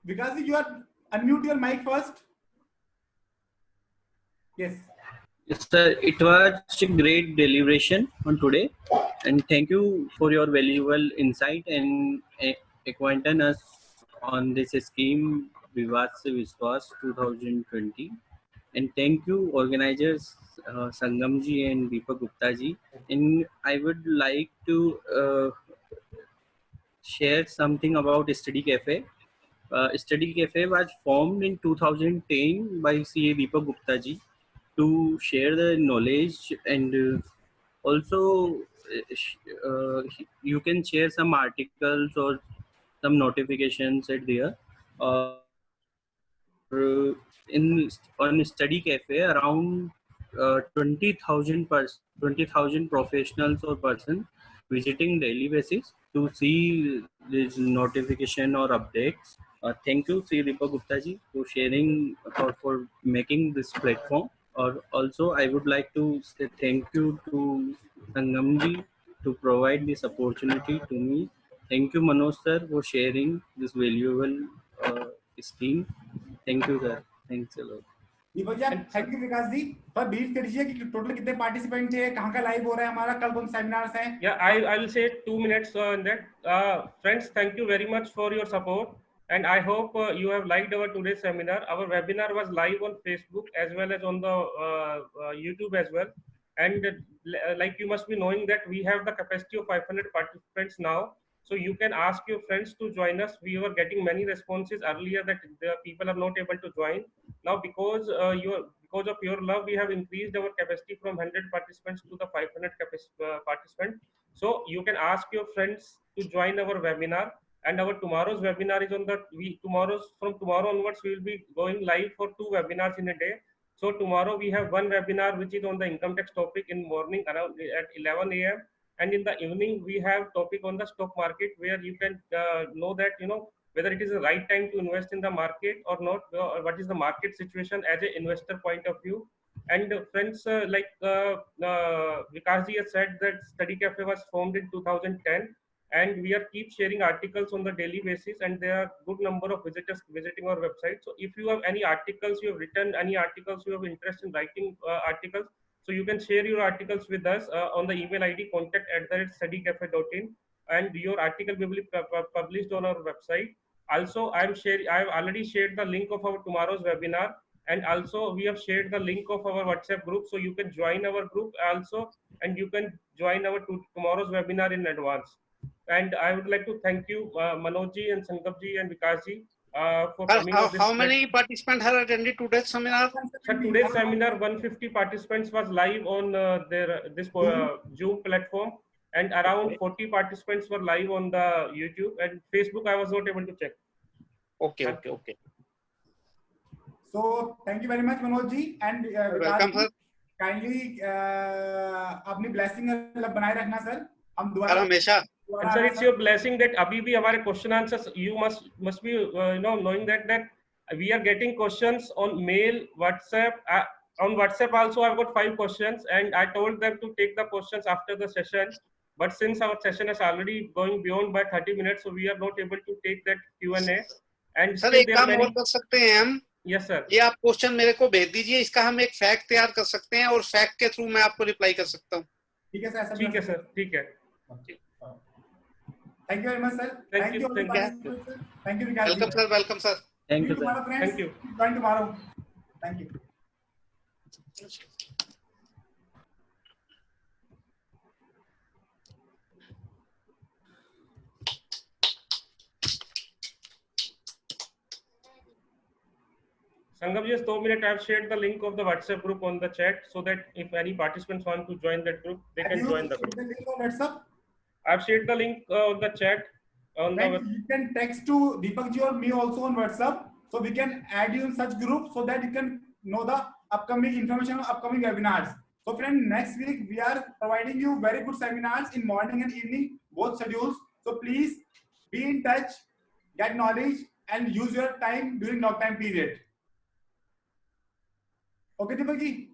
Because you are unmute your mic first. Yes. Yes, sir. It was a great deliberation on today, and thank you for your valuable insight and acquainting us on this scheme Vivad Se Vishwas 2020. And thank you, organizers Sangamji and Deepak Gupta ji. And I would like to share something about Study Cafe. Study Cafe was formed in 2010 by CA Deepak Gupta ji to share the knowledge, and also you can share some articles or some notifications at there. In on Study Cafe, around 20,000 professionals or person visiting daily basis to see this notification or updates. Thank you, Sri Deepak Gupta ji, for sharing or for making this platform. Or also, I would like to say thank you to Sangam ji to provide this opportunity to me. Thank you, Manoj sir, for sharing this valuable scheme. Thank you, sir. Thanks a lot. Deepak ji, thank you Vikas ji. पर brief करिए कि total कितने participant थे, कहां का live हो रहा है हमारा, कल कौन सेमिनार्स हैं? Yeah, I will say 2 minutes on that. Friends, thank you very much for your support, and I hope you have liked our today's seminar. Our webinar was live on Facebook as well as on the YouTube as well. And like you must be knowing that we have the capacity of 500 participants now. So you can ask your friends to join us. We were getting many responses earlier that the people are not able to join. Now because of your love, we have increased our capacity from 100 participants to the 500 participants. So you can ask your friends to join our webinar. And our tomorrow's webinar is on from tomorrow onwards we will be going live for 2 webinars in a day. So tomorrow we have one webinar which is on the income tax topic in morning around at 11 a.m. and in the evening we have topic on the stock market, where you can know that whether it is the right time to invest in the market or not, or what is the market situation as an investor point of view. And friends, Vikas ji has said that Study Cafe was formed in 2010, and we are keep sharing articles on the daily basis, and there are good number of visitors visiting our website. So if you have any articles, you have written any articles, you have interest in writing articles, so you can share your articles with us on the email ID contact@studycafe.in, and your article will be published on our website. Also, I have already shared the link of our tomorrow's webinar, and also we have shared the link of our WhatsApp group, so you can join our group also, and you can join our tomorrow's webinar in advance. and I would like to thank you, Manoj ji and Sankalp ji and Vikas ji, for Sir, coming on this. how many participants have attended today's seminar? Sir, today's seminar, 150 participants was live on this Zoom platform, and around 40 participants were live on the YouTube and Facebook. I was not able to check. Okay. So thank you very much, Manoj ji, and Welcome, sir. Kindly अपनी blessing बनाए रखना sir. हम sir दोबारा हमेशा. And sir, it's your blessing that अभी भी हमारे question answers, you must be knowing that we are getting questions on mail, WhatsApp. On WhatsApp also I've got 5 questions, and I told them to take the questions after the session. But since our session is already going beyond by 30 minutes, so we are not able to take that Q&A. And sir एक काम और कर सकते हैं हम. Yes sir. ये आप question मेरे को भेज दीजिए, इसका हम एक फैक्ट तैयार कर सकते हैं और फैक्ट के थ्रू मैं आपको रिप्लाई कर सकता हूँ. ठीक है सर. ठीक है सर. ठीक है. Thank you very much, sir. Thank you. Thank you. Welcome, sir. Welcome, sir. Thank you, sir. Thank you. Join tomorrow. Thank you. Sankalp, just 2 minutes. I've shared the link of the WhatsApp group on the chat, so that if any participants want to join that group, they can join the group. The link on WhatsApp? I've shared the link on the chat. You can text to Deepak ji or me also on WhatsApp, so we can add you in such group so that you can know the upcoming information of upcoming webinars. So friend, next week we are providing you very good seminars in morning and evening, both schedules. So please be in touch, get knowledge, and use your time during lockdown period. Okay, Deepak ji?